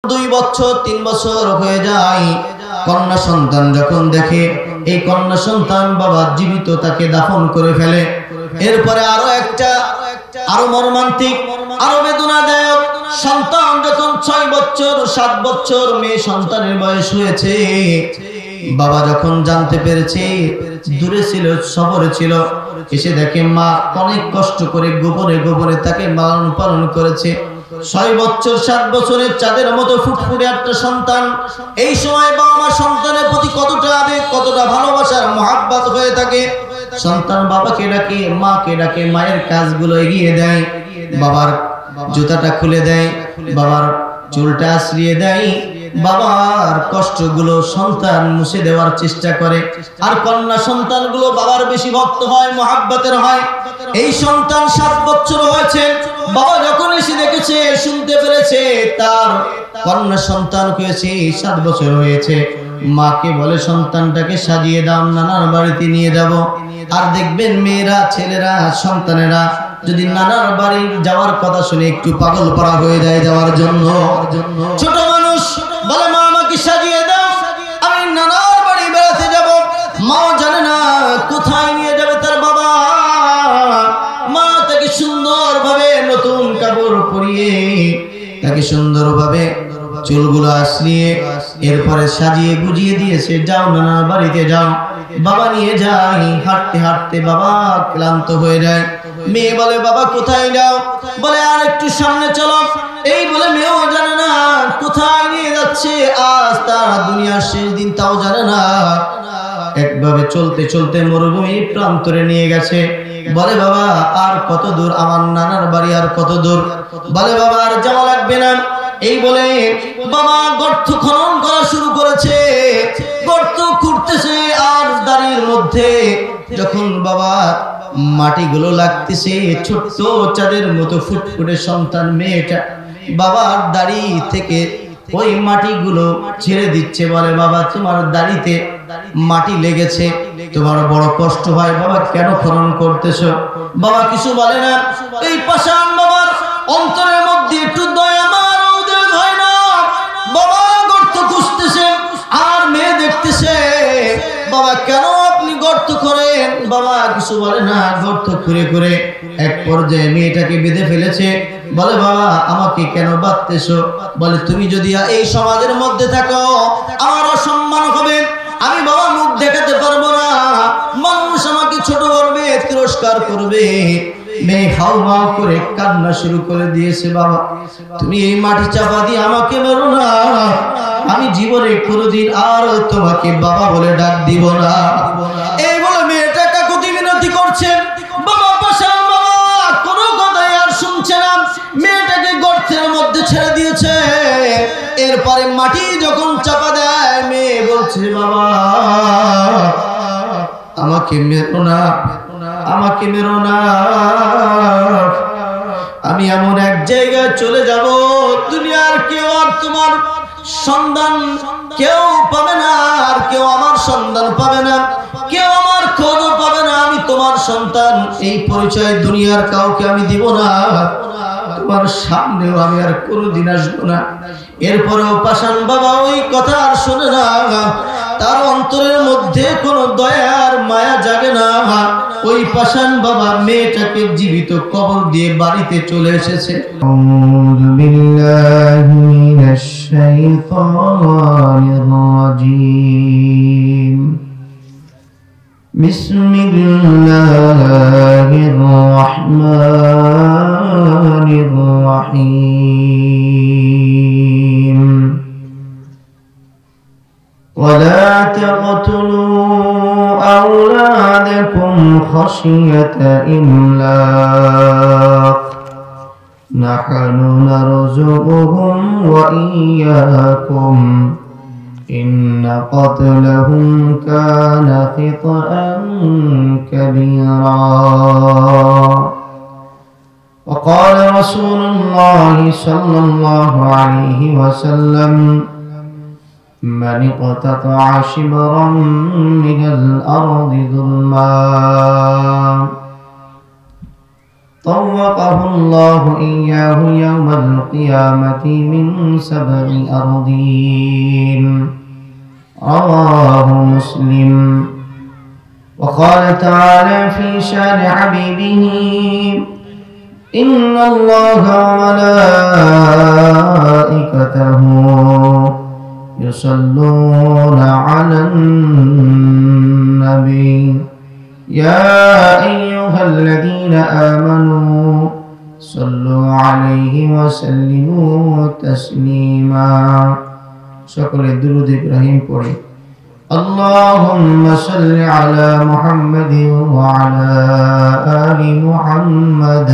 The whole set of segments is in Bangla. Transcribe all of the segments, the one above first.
2 বছর 3 বছর হয়ে যায়। কন্যা সন্তান যখন দেখে এই কন্যা সন্তান বাবা জীবিত, তাকে দাফন করে ফেলে। এরপরে আরো মর্মান্তিক, আরো বেদনাদায়ক সন্তান যখন 6 বছর 7 বছর মেয়ে সন্তানের বয়স হয়েছে, বাবা যখন জানতে পেরেছে, দূরে ছিল, শহরে ছিল, এসে দেখে মা অনেক কষ্ট করে গোপনে গোপনে তাকে লালন পালন করেছে। 6 বছর 7 বছরের চাঁদের মতো ফুটফুটে একটা সন্তান। এই সময় বাবা মা সন্তানের প্রতি কতটা আবেগ, কতটা ভালোবাসার মহাব্বত হয়ে থাকে। সন্তান বাবাকে ডাকে, মাকে ডাকে, মায়ের কাজগুলো এগিয়ে দেয়, বাবার জুতাটা খুলে দেয়, বাবার চুলটা আশ্রিয়ে দেয়, বাবার কষ্টগুলো সন্তান মুছে দেওয়ার চেষ্টা করে। আর কন্যা সন্তানগুলো বাবার বেশি ভক্ত হয়, মহাব্বতের হয়। এই সন্তান 7 বছর হয়েছে, বাবা যখন এসে দেখেছে, শুনতে পেরেছে তার কন্যা সন্তান হয়েছে, 7 বছর হয়েছে, মাকে বলে সন্তানটাকে সাজিয়ে দাও, নানার বাড়িতে নিয়ে যাব। আর দেখবেন মেয়েরা, ছেলেরা, সন্তানেরা যদি নানার বাড়ি যাওয়ার কথা শুনে একটু পাগল পাড়া হয়ে যায় যাওয়ার জন্য। ছোট মানুষ বলে মা আমাকে সাজিয়ে দাও, আমি নানার বাড়ি বেড়াতে যাব। মাও জানে না কোথায় নিয়ে যাবে তার বাবা। মা তাকে সুন্দরভাবে নতুন কাপড় পরিয়ে, তাকে সুন্দরভাবে চুলগুলো আশ্রিয়ে এরপরে সাজিয়ে গুজিয়ে দিয়েছে, যাও নানার বাড়িতে যাও। বাবা নিয়ে যায়, হাঁটতে হাঁটতে বাবা ক্লান্ত হয়ে যায়। মেয়ে বলে বাবা কোথায় যাও? বলে আর একটু সামনে চলো। এই বলে মেয়েও জানে না কোথায় নিয়ে যাচ্ছে, আজ তার দুনিয়ার শেষ দিন তাও জানে না। একভাবে চলতে চলতে মরুভূমির প্রান্তরে নিয়ে গেছে। বলে বাবা আর কত দূর, আমার নানার বাড়ি আর কত দূর? বলে বাবা আর যাওয়া লাগবে না। এই বলে বাবা গর্ত খনন করা শুরু করেছে, গর্ত খুঁড়তেছে। আর দাড়ির মধ্যে যখন বাবা মাটিগুলো লাগতেছে, ছোট্ট চাঁদের মতো ফুটফুটে সন্তান মেয়েটা বাবার দাড়ি থেকে ওই মাটিগুলো ছেড়ে দিচ্ছে। বলে বাবা তোমার দাড়িতে মাটি লেগেছে, তোমার বড় কষ্ট হয়, বাবা কেন খনন করতেছো? বাবা কিছু বলে না। এই পাষাণ বাবার অন্তরের মধ্যে একটু দয়া মার ওদের হয় না। বাবা গর্ত খুঁজতেছে আর মেয়ে দেখতেছে, বাবা কেন আপনি গর্ত করেন? বাবা কিছু বলে না। গর্ত খুঁড়ে খুঁড়ে এক পর্যায়ে মেয়েটাকে বেঁধে ফেলেছে। বলে বাবা আমাকে কেন বাঁধতেছো? বলে তুমি যদি এই সমাজের মধ্যে থাকো আমার অসম্মান হবে, আমি বাবা মুখ দেখাতে পারবো না, মানুষ আমাকে ছোট করবে, তিরস্কার করবে। মেয়ে হাউ মাউ করে কান্না শুরু করে দিয়েছে। বাবা তুমি এই মাটি চাপা দিয়ে আমাকে মেরো না, আমি জীবনে কোনোদিন আর তোমাকে বাবা বলে ডাক দিব না। এই বলে মেয়েটা কাকুতি মিনতি করছে। বাবা পাষাণ বাবা কোনো কথাই আর শুনছে না, মেয়েটাকে গর্তের মধ্যে ছেড়ে দিয়েছে। এরপরে মাটি যখন চাপা দেয়, মেয়ে বলছে বাবা আমাকে মেরো না, আমাকে মেরো না, আমি এমন এক জায়গায় চলে যাব দুনিয়ার কেউ আর তোমার সন্ধান কেউ পাবে না, আর কেউ আমার সন্ধান পাবে না, কেউ আমার খোঁজ পাবে না। আমি তোমার সন্তান, এই পরিচয় দুনিয়ার কাউকে আমি দিব না, তোমার সামনেও আমি আর কোনোদিন আসবো না। এরপরেও পাষাণ বাবা ওই কথা আর শোনে না, তার অন্তরের মধ্যে কোনো দয়ার মায়া জাগে না। ওই পাষাণ বাবা মেয়েটাকে জীবিত কবর দিয়ে বাড়িতে চলে এসেছে। আউযু বিল্লাহি মিনাশ শাইতানির রাজীম। বিসমিল্লাহির রাহমানির রাহিম। ولا تقتلوا أولادكم خشية إملاق نحن نرزقهم وإياكم إن قتلهم كان خطأ كبيرا. وقال رسول الله صلى الله عليه وسلم من اقتطع شبرا من الأرض ظلما طوقه الله إياه يوم القيامة من 7 أرضين رواه مسلم. وقال تعالى في شان حبيبه إن الله وملائكته يصلون على النبي يا أيها الذين آمنوا صلوا عليه وسلموا تسليما. সকলে দুরূদ ইব্রাহিম পড়ে। اللهم صل على محمد وعلى آل محمد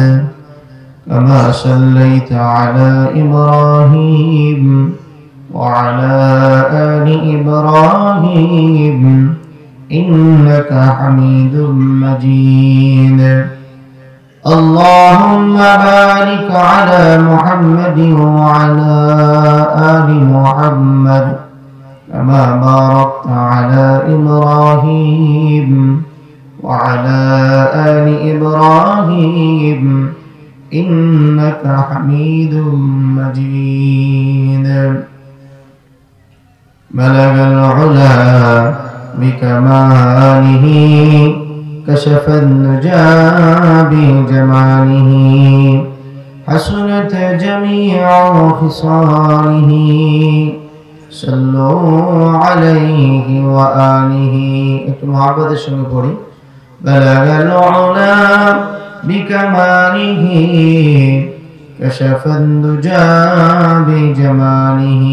كما صليت على إبراهيم وعلى آل إبراهيم إنك حميد مجيد. اللهم بارك على محمد وعلى آل محمد كما باركت على إبراهيم وعلى آل إبراهيم إنك حميد مجيد. بلغ العلا بكماله كشف النجا بجماله حسنت جميع خصاله صلوا عليه وآله. একটু মহব্বতের সঙ্গে পড়ি। بلغ العلا بكماله كشف النجا بجماله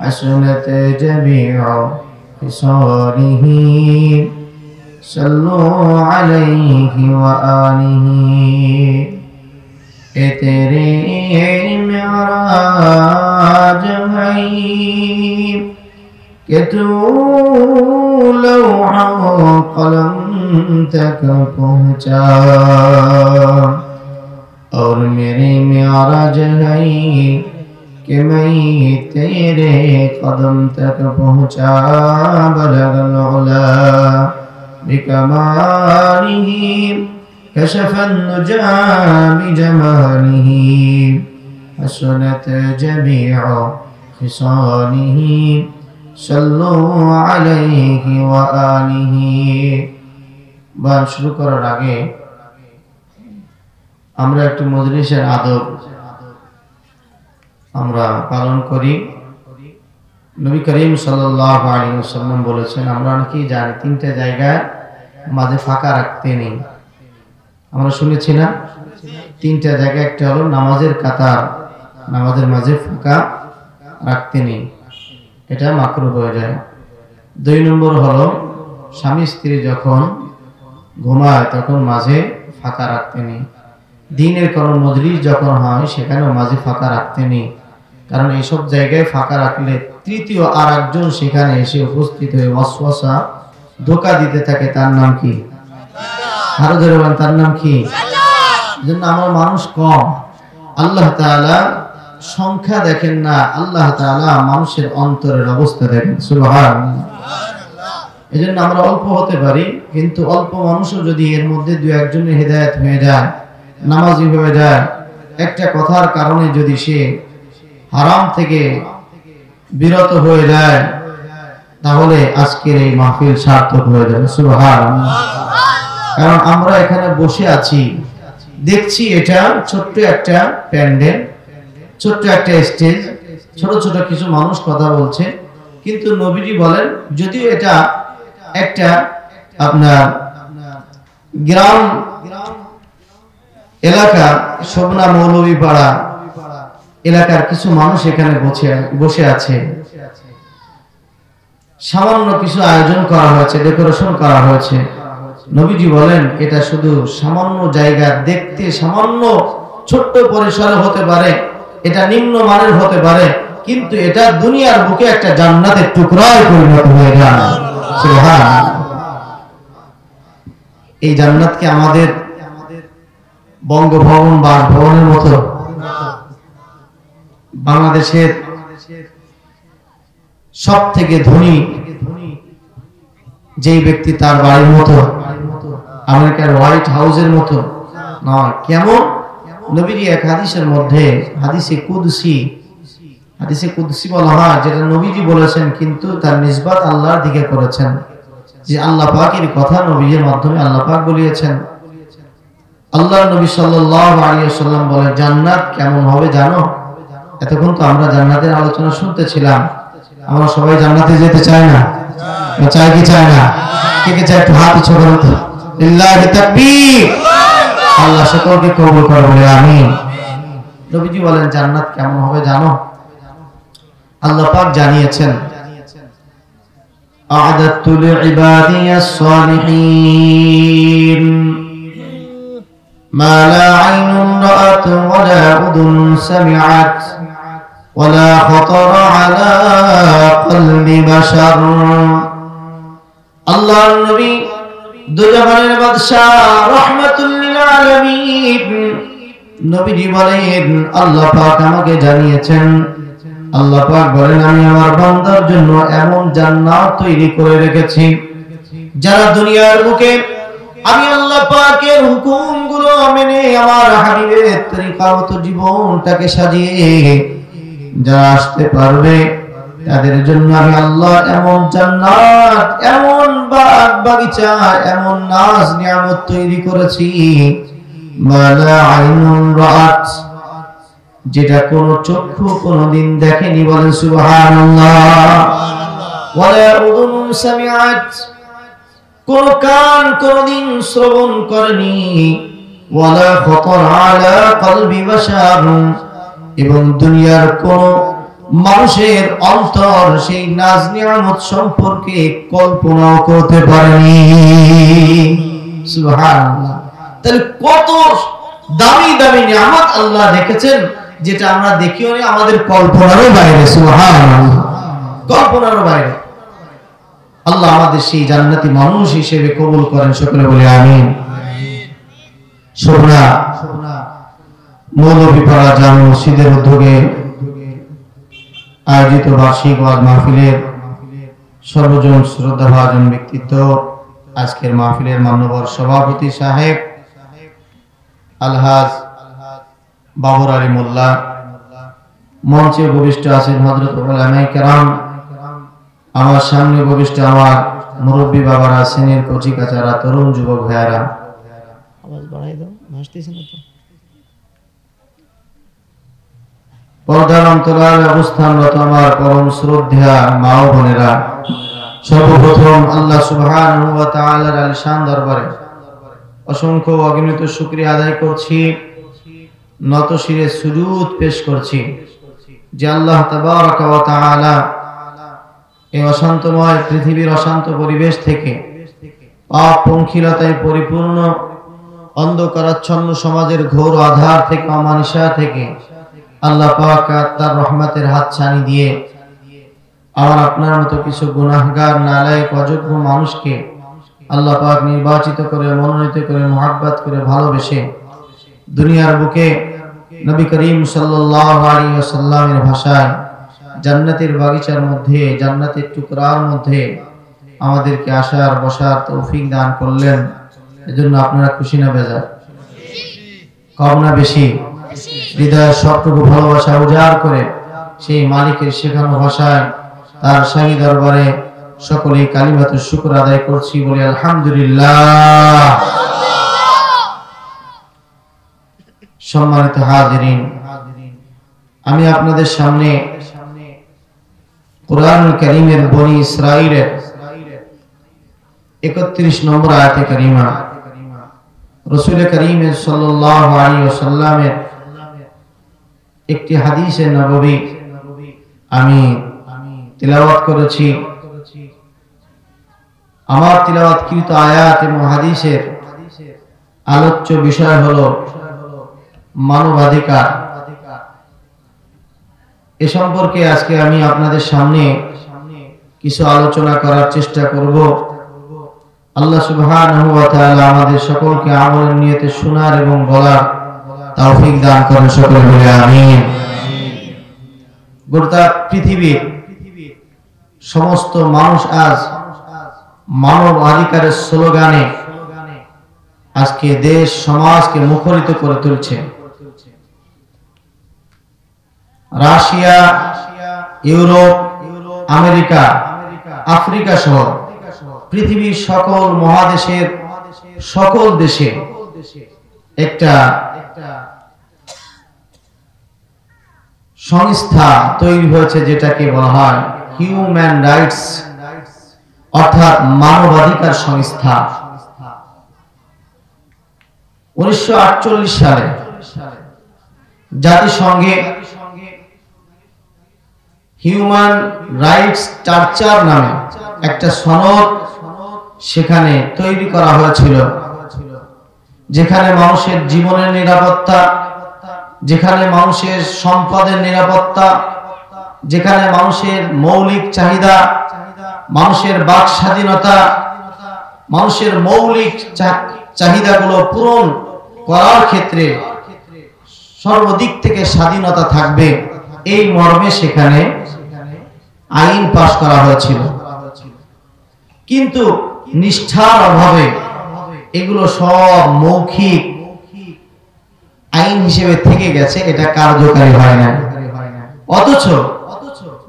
حسنت جميع خصاله صلوا عليه وآله. اے تیرے معراج ہے کہ تو لوح و قلم تک پہنچا اور میری معراج ہے کہ میں تیرے قدم تک پہنچا. بلغ العلا بكماله كشف النجا بجماله حسنت جميع خصاله صلوا عليه وآله. বয়ান শুরু করার আগে আমরা একটু মজলিসের আদব আমরা পালন করি। নবী করিম সাল্লাল্লাহু আলাইহি ওয়াসাল্লাম বলেছেন, আমরা কি জানি 3টা জায়গায় মাঝে ফাঁকা রাখতে নেই। আমরা শুনেছি না? 3টা জায়গা, একটা হলো নামাজের কাতার, নামাজের মাঝে ফাঁকা রাখতে নেই, এটা মাকরুহ হয়ে যায়। 2 নম্বর হলো স্বামী স্ত্রী যখন ঘুমায় তখন মাঝে ফাঁকা রাখতে নেই। দিনের কোনো মজলিস যখন হয় সেখানেও মাঝে ফাঁকা রাখতে নেই, কারণ এইসব জায়গায় ফাঁকা রাখলে তৃতীয় আর একজন সেখানে এসে উপস্থিত হয়ে ওয়াসওয়াসা ধোঁকা দিতে থাকে। তার নাম কি? আরো ধরে বলেন, তার নাম কি? এজন্য আমরা মানুষ কম, আল্লাহ তাআলা সংখ্যা দেখেন না, আল্লাহ তাআলা মানুষের অন্তরের অবস্থা দেখেন। সুবহানাল্লাহ। এজন্য আমরা অল্প হতে পারি, কিন্তু অল্প মানুষও যদি এর মধ্যে 2-1জনের হেদায়েত হয়ে যায়, নামাজি হয়ে যায়, একটা কথার কারণে যদি সে হারাম থেকে বিরত হয়ে যায়, তাহলে আজকের এই মাহফিল সার্থক হয়ে যাবে। সুবহানাল্লাহ। কারণ আমরা এখানে বসে আছি, দেখছি এটা ছোট্ট একটা প্যান্ডেল, ছোট্ট একটা স্টেজ, ছোট ছোট কিছু মানুষ কথা বলছে, কিন্তু নবীজি বলেন যদিও এটা একটা আপনার গ্রাম এলাকা, শোভনা মৌলভীপাড়া এলাকার কিছু মানুষ এখানে বসে আছে, সামান্য কিছু আয়োজন করা হয়েছে, ডেকোরেশন করা হয়েছে। নবীজি বলেন এটা শুধু সামান্য জায়গা, দেখতে সামান্য ছোট্ট পরিসরে হতে পারে, এটা নিম্ন মানের হতে পারে, কিন্তু এটা দুনিয়ার বুকে একটা জান্নাতের টুকরায় পরিণত হয়ে যায়। সুবহানাল্লাহ। এই জান্নাতকে আমাদের বঙ্গভবন বা ভবনের মতো, বাংলাদেশের সব থেকে ধনী যেই ব্যক্তি তার বাড়ির মতো, আমেরিকার হোয়াইট হাউসের মতো, নয়। কেমন? নবীজি এক হাদিসের মধ্যে, হাদিসে কুদসি বলা হয়, যেটা নবীজি বলেছেন কিন্তু তার নিসবত আল্লাহর দিকে করেছেন, যে আল্লাহ পাকের কথা নবীজির মাধ্যমে আল্লাহ পাক বলিয়েছেন। আল্লাহর নবী সাল্লাল্লাহু আলাইহি ওয়াসাল্লাম বলে, জান্নাত কেমন হবে জানো? এতক্ষণ তো আমরা জান্নাতের আলোচনা শুনতেছিলাম। আমরা সবাই জান্নাতে যেতে চাই না? চাই কি চাই না? কে কে চায় একটু হাত উঁচু করুন তো। লিল্লাহি তাকবীর। আল্লাহ সকলকে কবুল করে বলে আমিন। নবীজি বলেন জান্নাত কেমন হবে জানো? আল্লাহ পাক জানিয়েছেন, আ'দাতু লিইবাদিয়াস সালিহিন মা লা আইনুন রাআত ওয়া লা উযুনুন সামি'আত ওয়া লা খাতারা আলা কলবি বাশার। আল্লাহর নবী দুজাহানের বাদশা রাহমাতুল লিল আলামিন নবীজি বলেন, আল্লাহ পাক আমাকে জানিয়েছেন, আল্লাহ পাক বলেন আমি আমার বান্দার জন্য এমন জান্নাত তৈরি করে রেখেছি, যারা দুনিয়ার বুকে আমি আল্লাহ পাকের হুকুমগুলো মেনে আমার হাবিবের তরিকা মতো জীবনটাকে সাজিয়ে যারা আসতে পারবে, তাদের জন্য আমি আল্লাহ এমন জান্নাত, এমন বাগ বাগিচা, এমন নাজ নিয়ামত তৈরি করেছি, মালা আইনুন রাআত, যেটা কোন চক্ষু কোনদিন দেখেনি। বলেন সুবহানাল্লাহ। ওয়ালা উযুনুন সামিআত, কোন কান কোনদিন শ্রবণ করেনি। ওয়ালা খাতার আলা কলবি বাশার, এবং দুনিয়ার কোন মানুষের অন্তর সেই নাজ নিয়ামত সম্পর্কে কল্পনাও করতে পারেনি। সুবহানাল্লাহ। তাহলে কত দামি দামি নিয়ামত আল্লাহ রেখেছেন, যেটা আমরা দেখিও না, আমাদের কল্পনারও বাইরে। সুবহানাল্লাহ, কল্পনারও বাইরে। আল্লাহ আমাদের সেই জান্নাতি মানুষ হিসেবে কবুল করেন, সকলে বলে আমিন। সোনা মৌলভীপাড়া জামে মসজিদের উদ্যোগে আয়োজিত বার্ষিক ওয়াজ মাহফিলের সর্বজন শ্রদ্ধাভাজন ব্যক্তিত্ব, আজকের মাহফিলের মাননীয় সভাপতি সাহেব আলহাজ বাবর আলী মোল্লা, মঞ্চে উপবিষ্ট আছেন হযরত উলামায়ে কেরাম, আমার সামনে উপবিষ্ট আমার মুরব্বী বাবারা, সিনিয়র কচি কাচারা, তরুণ যুবক ভাইয়ারা, আওয়াজ বাড়াই দাও, ভাসতেছে না তো। পর্দার অন্তরালে অবস্থানরত আমার পরম শ্রদ্ধেয়া মা ও বোনেরা, সর্বপ্রথম আল্লাহ সুবহানাহু ওয়া তাআলার আলিশান দরবারে অসংখ্য অগণিত শুকরিয়া আদায় করছি, নত শিরে সুজুদ পেশ করছি যে আল্লাহ তাবারাকা ওয়া তাআলা এই অশান্তময় পৃথিবীর অশান্ত পরিবেশ থেকে, পাপ পঙ্কিলতায় পরিপূর্ণ অন্ধকারাচ্ছন্ন সমাজের ঘোর আধার থেকে, অমানিসা থেকে আল্লাহ পাক তার রহমতের হাত ছানি দিয়ে আমার আপনার মতো কিছু গুনাহগার নালায়েক অযোগ্য মানুষকে আল্লাহ পাক নির্বাচিত করে, মনোনীত করে, মুহাব্বত করে, ভালোবেসে দুনিয়ার বুকে নবী করিম সাল্লাল্লাহু আলাইহি ওয়াসাল্লামের ভাষায় জান্নাতের বাগিচার মধ্যে, জান্নাতের টুকরার মধ্যে আমাদেরকে আসার বসার তৌফিক দান করলেন। এজন্য আপনারা খুশি না বেজার? কম না বেশি? হৃদয়ের সবটুকু ভালোবাসা উজাড় করে সেই মালিকের শেখানো ভাষায় তার শাহী দরবারে সকলেই কালিমাতুশ শুকর আদায় করছি, বলি আলহামদুলিল্লাহ। সম্মানিত হাজিরিন, আমি আপনাদের সামনে কুরআনুল কারীমের বনি ইসরাঈলের 31 নম্বর আয়াতে কারিমা, রাসূল করিম সাল্লাল্লাহু আলাইহি ওয়াসাল্লামের একটি হাদিসে নববী আমি তিলাওয়াত করেছি। আমার তিলাওয়াতকৃত আয়াত এবং হাদিসের আলোচ্য বিষয় হলো মানবাধিকার। এ সম্পর্কে আজকে আমি আপনাদের সামনে কিছু আলোচনা করার চেষ্টা করব। আল্লাহ সুবহানাহু ওয়া তাআলা আমাদের সকলকে আমলের নিয়তে শোনার এবং বলার তৌফিক দান করেন, সকলে বলে আমিন। গোটা পৃথিবীর সমস্ত মানুষ আজ মানব অধিকারের স্লোগানে আজকে দেশ সমাজকে মুখরিত করে তুলছে। রাশিয়া, ইউরোপ, আমেরিকা, আফ্রিকা সহ পৃথিবীর সকল মহাদেশের সকল দেশে একটা সংস্থা তৈরি হয়েছে, যেটাকে বলা হয় হিউম্যান রাইটস, অর্থাৎ মানবাধিকার সংস্থা। 1948 সালে জাতিসংঘে হিউম্যান রাইটস চার্টার নামে একটা সনদ সেখানে তৈরি করা হয়েছিল, যেখানে মানুষের জীবনের নিরাপত্তা, যেখানে মানুষের সম্পদের নিরাপত্তা, যেখানে মানুষের মৌলিক চাহিদা, মানুষের বাক স্বাধীনতা, মানুষের মৌলিক চাহিদাগুলো পূরণ করার ক্ষেত্রে সর্বদিক থেকে স্বাধীনতা থাকবে, এই মর্মে সেখানে আইন পাশ করা হয়েছিল। কিন্তু নিষ্ঠার অভাবে এগুলো সব মৌখিক আইন হিসেবে থেকে গেছে, এটা কার্যকারী হয় না। অথচ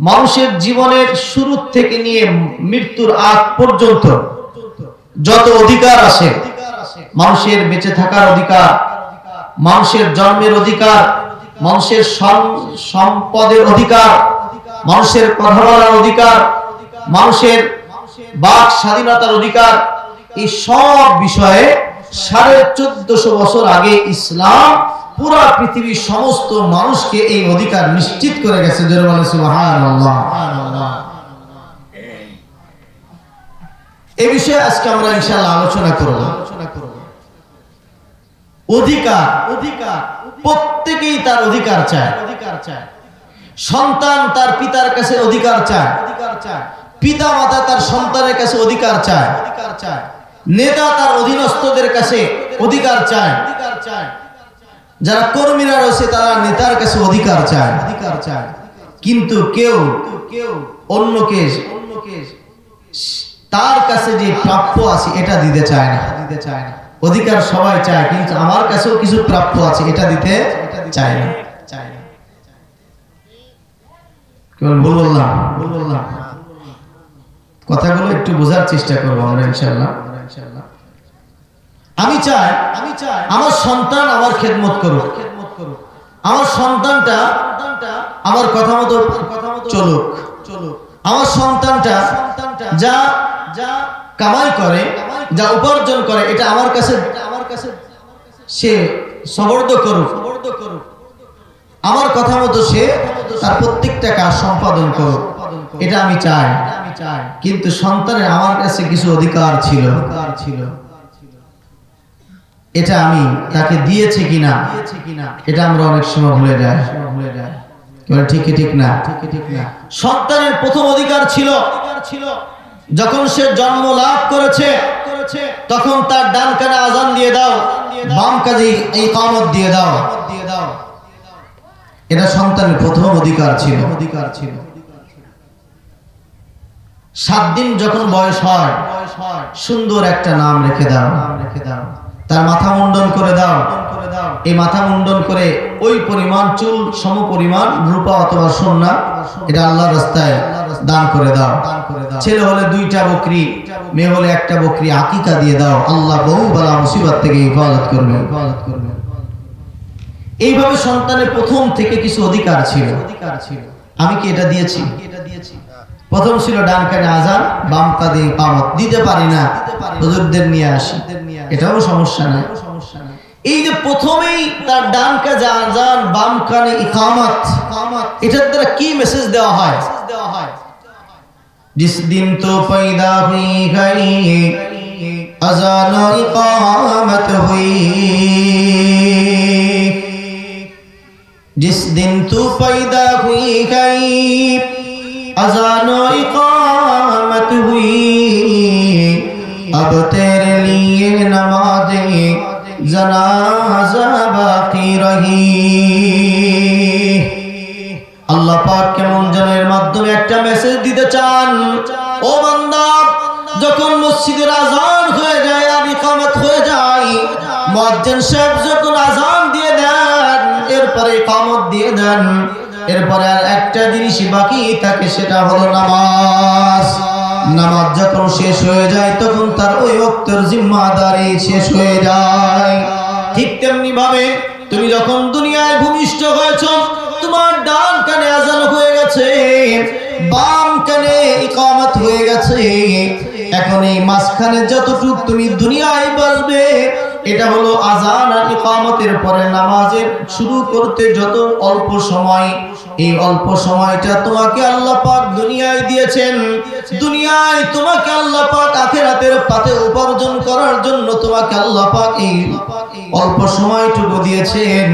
মানুষের জীবনের শুরু থেকে নিয়ে মৃত্যুর আগ পর্যন্ত যত অধিকার আছে, মানুষের বেঁচে থাকার অধিকার, মানুষের জন্মের অধিকার, মানুষের সম্পদের অধিকার, মানুষের কথা বলার অধিকার, মানুষের বাক স্বাধীনতার অধিকার, এই সব বিষয়ে 1450 বছর আগে ইসলাম পুরা পৃথিবীর সমস্ত মানুষকে এই অধিকার নিশ্চিত করে গেছে। জোরে বলেন সুবহানাল্লাহ। এই বিষয়ে আজকে আমরা ইনশাআল্লাহ আলোচনা করব। অধিকার, প্রত্যেকেই তার অধিকার চায়। সন্তান তার পিতার কাছে অধিকার চায়, পিতা মাতা তার সন্তানের কাছে অধিকার চায়, নেতা তার অধীনস্থদের কাছে অধিকার চায়, যারা কর্মীরা রয়েছে তারা নেতার কাছে অধিকার চায়। কিন্তু কেউ অন্যকে তার কাছে যে প্রাপ্য আছে এটা দিতে চায় না। অধিকার সবাই চায়, কিন্তু আমার কাছেও কিছু প্রাপ্য আছে এটা দিতে চায় না। কেবল বললাম কথাগুলো একটু বোঝার চেষ্টা করবো আমরা ইনশাআল্লাহ। আমি চাই আমার সন্তান আমার খেদমত করুক, আমার সন্তানটা আমার কথা মতো চলুক, আমার সন্তানটা যা কামাই করে, যা উপার্জন করে, এটা আমার কাছে সে সবর্দ করুক, আমার কথা মতো সে তার প্রত্যেকটা কাজ সম্পাদন করুক, এটা আমি চাই। কিন্তু সন্তানের আমার কাছে কিছু অধিকার ছিল, এটা আমি তাকে দিয়েছি কিনা এটা আমরা অনেক সময় ভুলে যাই। ঠিক না? সন্তানের প্রথম অধিকার ছিল যখন সে জন্ম লাভ করেছে তখন তার ডান কানে আযান দিয়ে দাও, বাম কানে ইকামত দিয়ে দাও, এটা সন্তানের প্রথম অধিকার ছিল। 7 দিন যখন বয়স হয় সুন্দর একটা নাম রেখে দাও, তার মাথা মুন্ডন করে দাও, এই মাথা মুন্ডন করে ওই পরিমাণ চুল সম পরিমাণ রূপা অথবা সোনা এটা আল্লাহর রাস্তায় দান করে দাও। ছেলে হলে 2টা বকরি, মেয়ে হলে 1টা বকরি আকিকা দিয়ে দাও, আল্লাহ বহু বালা মুসিবত থেকে হেফাজত করবে। এইভাবে সন্তানের প্রথম থেকে কিছু অধিকার ছিল। আমি কি এটা দিয়েছি? প্রথম ছিল ডান কানে আযান, বাম কানে ইকামত। দিতে পারি না, হুজুরদের নিয়ে আসি, এটাও সমস্যা নাই। এই যে প্রথমেই তার ডান কানে আযান, বাম কানে ইকামত, এটার দ্বারা কি মেসেজ দেওয়া হয়? जिस दिन तो पैदा हुई गई अज़ान और इकामत हुई, जिस दिन तू पैदा हुई गई अज़ान और इकामत हुई, अब तेरे लिए नमाज़े जनाजा बाकी रही। আল্লাহ পাক কেমন যেন এর মাধ্যমে একটা মেসেজ দিতে চান, ও বান্দা, যখন মসজিদের আযান হয়ে যায় আর ইকামত হয়ে যায় মুয়াজ্জিন সাহেব যখন আযান দিয়ে দেন, এরপরে ইকামত দিয়ে দেন, এরপরে আর একটা জিনিসই বাকি থাকে, সেটা হলো নামাজ। নামাজ যখন শেষ হয়ে যায় তখন তার ওই ওয়াক্তের জিম্মাদারি শেষ হয়ে যায়। ঠিক তেমনি ভাবে তুমি যখন দুনিয়ায় ভূমিষ্ঠ হয়েছ, তোমার ডান কানে আযান হয়ে গেছে, বাম কানে ইকামত হয়ে গেছে। এখন এই মাঝখানে যতটুকু তুমি দুনিয়ায় বাঁচবে, এটা হলো আযান আর ইকামতের পরে নামাজের শুরু করতে যত অল্প সময়, এই অল্প সময়টা তোমাকে আল্লাহ পাক দুনিয়ায় দিয়েছেন। দুনিয়ায় তোমাকে আল্লাহ পাক আখিরাতের পথে উপার্জন করার জন্য তোমাকে আল্লাহ পাক এই অল্প সময়টুকু দিয়েছেন।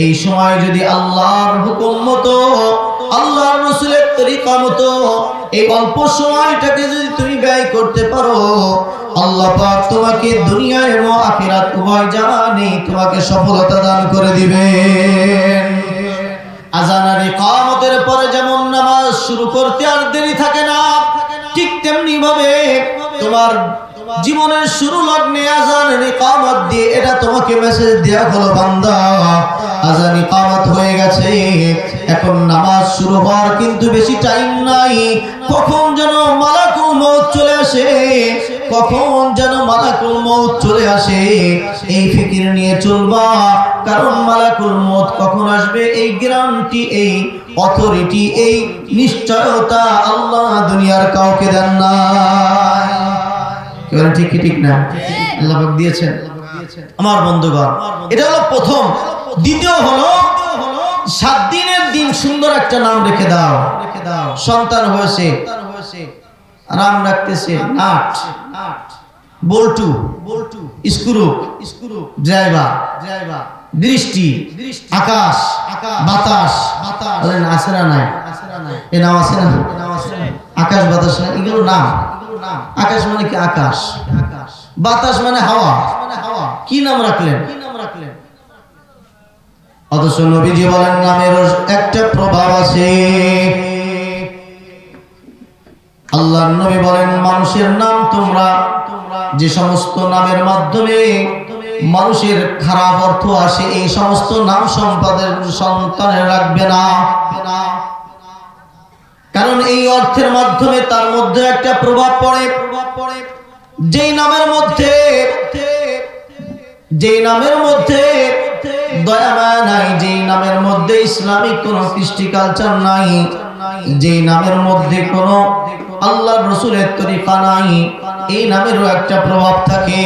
এই সময় যদি আল্লাহর হুকুম মতো, আল্লাহর রাসূলের তরিকা মতো এই অল্প সময়টাকে যদি তুমি ব্যয় করতে পারো, আল্লাহ পাক তোমাকে দুনিয়া এবং আখিরাত উভয় জাহানেই তোমাকে সফলতা দান করে দিবেন। আযান আর ইকামতের পরে যেমন নামাজ শুরু করতে আর দেরি থাকে না, ঠিক তেমনি ভাবে তোমার জীবনের শুরু লগ্নে আযান আর ইকামত দিয়ে এটা তোমাকে মেসেজ দেয়া হলো, বান্দা আযান ইকামত হয়ে গেছে, এখন নামাজ শুরু হওয়ার কিন্তু বেশি টাইম নাই। কখন যেন মালাকুল মউত চলে আসে, কখন যেন মালাকুল মউত চলে আসে, এই ফিকির নিয়ে চলবা। কারণ মালাকুল মউত কখন আসবে এই গ্যারান্টি, এই অথরিটি, এই নিশ্চয়তা আল্লাহ দুনিয়ার কাউকে দেন না। ঠিক কি ঠিক না? আল্লাহ পাক দিয়েছেন। আমার বন্ধুগণ, এটা হলো প্রথম। দ্বিতীয় হলো 7 দিনের দিন সুন্দর একটা নাম রেখে দাও। সন্তান হয়েছে, নাম রাখতেছে নাট, বল্টু, স্ক্রু, ড্রাইভার, বৃষ্টি, আকাশ, বাতাস, আছে না নাই? এ নাম আছে না? আকাশ বাতাস না, এগুলো নাম। আকাশ মানে কি? আকাশ। বাতাস মানে হাওয়া। কি নাম রাখলেন? অথচ নবীজি বলেন নামের একটা প্রভাব আছে। আল্লাহর নবী বলেন মানুষের নাম তোমরা যে সমস্ত নামের মাধ্যমে মানুষের খারাপ অর্থ আসে, এই সমস্ত নাম সন্তানের রাখবে না। কারণ এই অর্থের মাধ্যমে তার মধ্যে একটা প্রভাব পড়ে। যেই নামের মধ্যে দয়া মায়া নাই, যেই নামের মধ্যে ইসলামিক কোন কৃষ্টি কালচার নাই, যেই নামের মধ্যে কোন আল্লাহর রাসূলের তরিকা নাই, এই নামেরও একটা প্রভাব থাকে।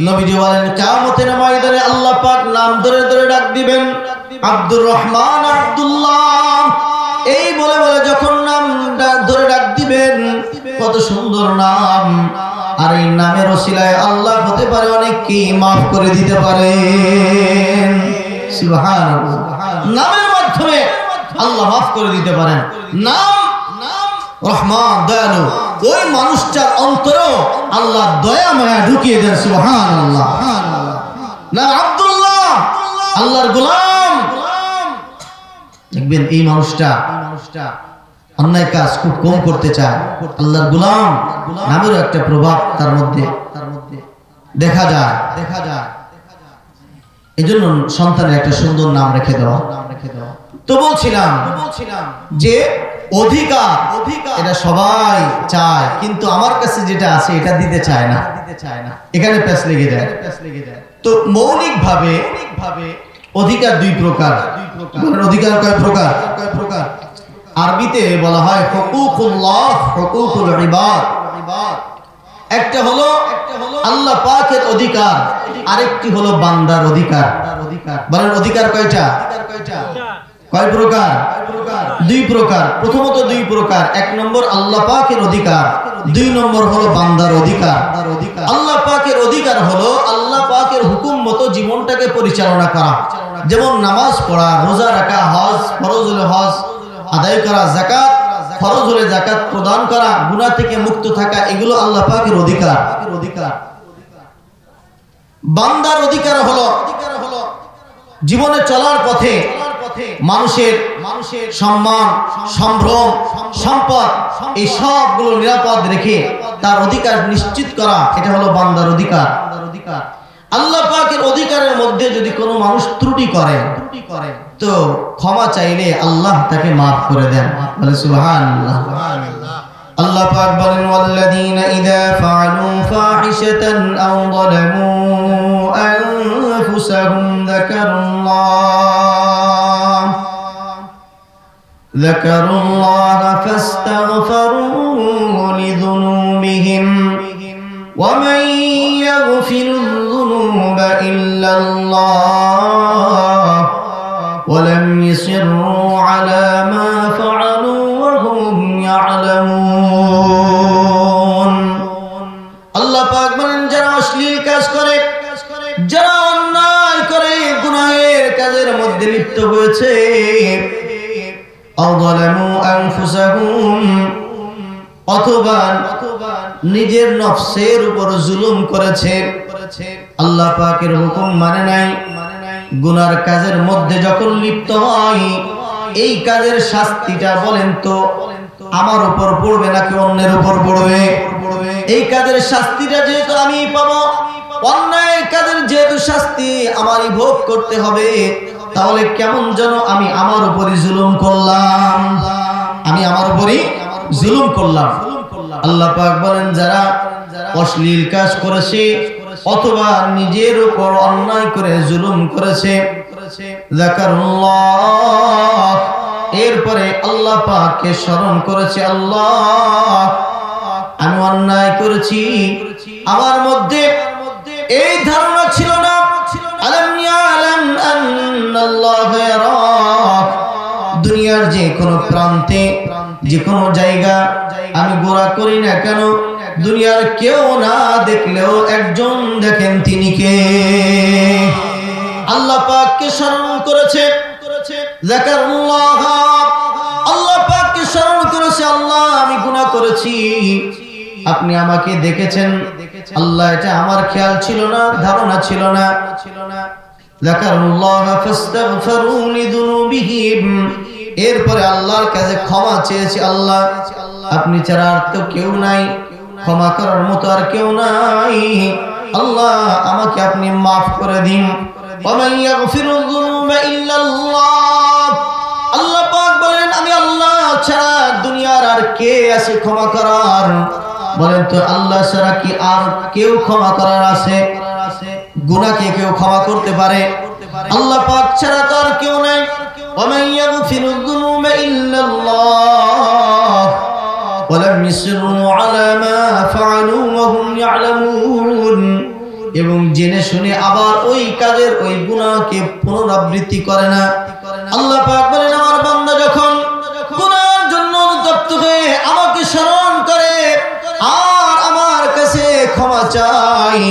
নবীজি বলেন কিয়ামতের ময়দানে আল্লাহ পাক নাম ধরে ধরে ডাক দিবেন, আব্দুর রহমান, আব্দুল্লাহ, এই বলে বলে যখন নাম ধরে ডাক দিবেন, কত সুন্দর নাম। আর এই নামের ওসিলায় আল্লাহ হতে পারে অনেককে মাফ করে দিতে পারেন। সুবহানাল্লাহ। নামের মাধ্যমে আল্লাহ মাফ করে দিতে পারেন। নাম রহমান, দয়ালু, ওই মানুষটার অন্তরেও আল্লাহ দয়া মায়া ঢুকিয়ে দেন। সুবহানাল্লাহ। না আব্দুল্লাহ, আল্লাহর গোলাম, দেখবেন এই মানুষটা অন্যায় কাজ খুব কম করতে চায়। আল্লাহর গোলাম নামেরও একটা প্রভাব তার মধ্যে দেখা যায়। এই জন্য সন্তানের একটা সুন্দর নাম রেখে দেওয়া। তো বলছিলাম যে অধিকার এটা সবাই চায়, কিন্তু আমার কাছে যেটা আছে এটা দিতে চায় না। এখানে প্যাচ লেগে যায়। তো মৌলিক ভাবে অধিকার 2 প্রকার। অধিকার কয় প্রকার? আরবিতে বলা হয় হুকুকুল্লাহ, হুকুকুল ইবাদ। একটা হলো আল্লাহ পাকের অধিকার, আরেকটি হলো বান্দার অধিকার। বলেন অধিকার কয়টা? কয় প্রকার? 2 প্রকার। প্রথমত 2 প্রকার। 1 নম্বর আল্লাহ পাকের অধিকার, 2 নম্বর হলো বান্দার অধিকার। আল্লাহ পাকের অধিকার হলো আল্লাহ পাকের হুকুম মতো জীবনটাকে পরিচালনা করা, যেমন নামাজ পড়া, রোজা রাখা, হজ, ফরজ হলে হজ আদায় করা, যাকাত ফরজ হলে যাকাত প্রদান করা, গুনাহ থেকে মুক্ত থাকা, এগুলো আল্লাহ পাকের অধিকার। বান্দার অধিকার হলো জীবনে চলার পথে মানুষের সম্মান, সম্ভ্রম, সম্পদ এই সবগুলো নিরাপদ রেখে তার অধিকার নিশ্চিত করা, এটা হলো বান্দার অধিকার। আল্লাহ পাকের অধিকারের মধ্যে যদি কোনো মানুষ ত্রুটি করে তো ক্ষমা চাইলে আল্লাহ তাকে মাফ করে দেন। বলে সুবহানাল্লাহ। আল্লাহ পাক বলেন ওয়াল্লাযীনা ইযা ফাআলু ফাহিশাতান আও যালামু আনফুসাহুম যাকারুল্লাহ ফাস্তাগফিরু লিযুনুবিহিম ওয়া মান ইয়াগফিরুয-যুনুবা ইল্লাল্লাহ ওয়া লাম ইউসিররু আলা মা ফাআলু ওয়া হুম ইয়া'লামুন। আল্লাহ পাক বলেন যারা অশ্লীল কাজ করে, যারা অন্যায় করে, গুনাহের কাজের মধ্যে লিপ্ত হয়েছে, আও যালামু আনফুসাহুম, অথবা নিজের নফসের উপর জুলুম করেছে, আল্লাহ পাকের হুকুম মানে নাই, গুনার কাজের মধ্যে যখন লিপ্ত হয় এই কাজের শাস্তিটা বলেন তো আমার উপর পড়বে নাকি অন্যের উপর পড়বে? এই কাজের শাস্তিটা যেহেতু আমি পাবো, অন্যায় কাজের যেহেতু শাস্তি আমারই ভোগ করতে হবে, তাহলে কেমন যেন আমি আমার উপরই জুলুম করলাম, আমি আমার উপরই জুলুম করলাম। আল্লাহ পাক বলেন যারা অশ্লীল কাজ করেছে অথবা নিজের উপর অন্যায় করে জুলুম করেছে, যাকারুল্লাহ, এরপরে আল্লাহ পাককে স্মরণ করেছে, আল্লাহ আমি অন্যায় করেছি, আমার মধ্যে এই ধারণা ছিল না, আলাম ইয়ালাম আন্নাল্লাহ ইয়ারাক, দুনিয়ার যে কোনো প্রান্তে যে কোনো জায়গা আমি গোরা করি না কেন, দুনিয়ার কেউ না দেখলেও একজন দেখেন, তিনি কে? আল্লাহ পাককে স্মরণ করেছে, যাকারুল্লাহ, আল্লাহ পাককে স্মরণ করেছে, আল্লাহ আমি গুনাহ করেছি, আপনি আমাকে দেখেছেন, আল্লাহ এটা আমার খেয়াল ছিল না, ধারণা ছিল না। যাকারুল্লাহ ফাস্তাগফিরু লিযুনুবিহিম, এরপরে আল্লাহর কাছে ক্ষমা চেয়েছে, আল্লাহ আপনি ছাড়া আর তো কেউ নাই, ক্ষমা করার মতো আর কেউ নাই, আল্লাহ আমাকে আপনি মাফ করে দিন। ওয়া মান ইয়াগফিরুয-যুনুবা ইল্লাল্লাহ, আল্লাহ পাক বলেন আমি আল্লাহ ছাড়া দুনিয়ার আর কে আছে ক্ষমা করার? বলেন তো আল্লাহ ছাড়া কি আর কেউ ক্ষমা করার আছে? গুনাহকে কেউ ক্ষমা করতে পারে? আল্লাহ পাক ছাড়া তো আর কেউ নাই। ওয়া মান ইয়াগফিরুয-যুনুবা ইল্লাল্লাহ ওয়া লাম ইউসিররু আলা মা ফাআলু ওয়া হুম ইয়া'লামুন, এবং জেনে শুনে আবার ওই কাজের ওই গুনাহকে পুনরাবৃত্তি করে না। আল্লাহ পাক বলেন আমার বান্দা যখন গুনাহের জন্য অনুতপ্ত হয়ে আমাকে স্মরণ করে আর আমার কাছে ক্ষমা চাই,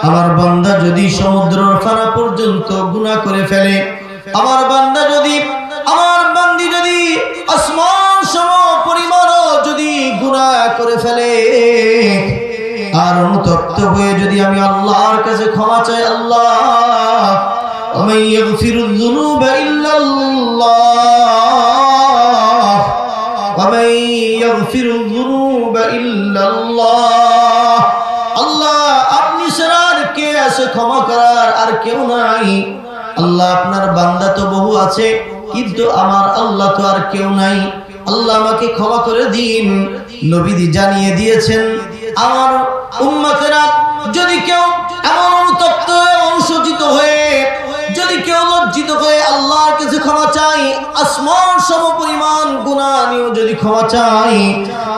আমার বান্দা যদি সমুদ্রের ফানা পর্যন্ত গুনাহ করে ফেলে, আমার বান্দা যদি, আমার বান্দি যদি আসমান সম পরিমাণও যদি গুনাহ করে ফেলে আর অনুতপ্ত হয়ে যদি আমি আল্লাহর কাছে ক্ষমা চাই, আল্লাহ ওয়া মান ইয়াগফিরুয-যুনুবা ইল্লাল্লাহ ওয়া মান ইয়াগফিরুয-যুনুবা ইল্লাল্লাহ, আল্লাহ আপনি ছাড়া আর কে আছে ক্ষমা করার? আর কেউ নাই। আল্লাহ আপনার বান্দা তো বহু আছে, কিন্তু আমার আল্লাহ তো আর কেউ নাই, আল্লাহ আমাকে ক্ষমা করে দিন। নবীজি জানিয়ে দিয়েছেন আমার উম্মতেরা যদি কেউ এমন অনুতপ্ত হয়ে অনুশোচিত হয়ে যদি কেউ লজ্জিত হয়ে আল্লাহর কাছে ক্ষমা চাই, আসমান সম পরিমাণ গুনাহ নিয়েও যদি ক্ষমা চাই,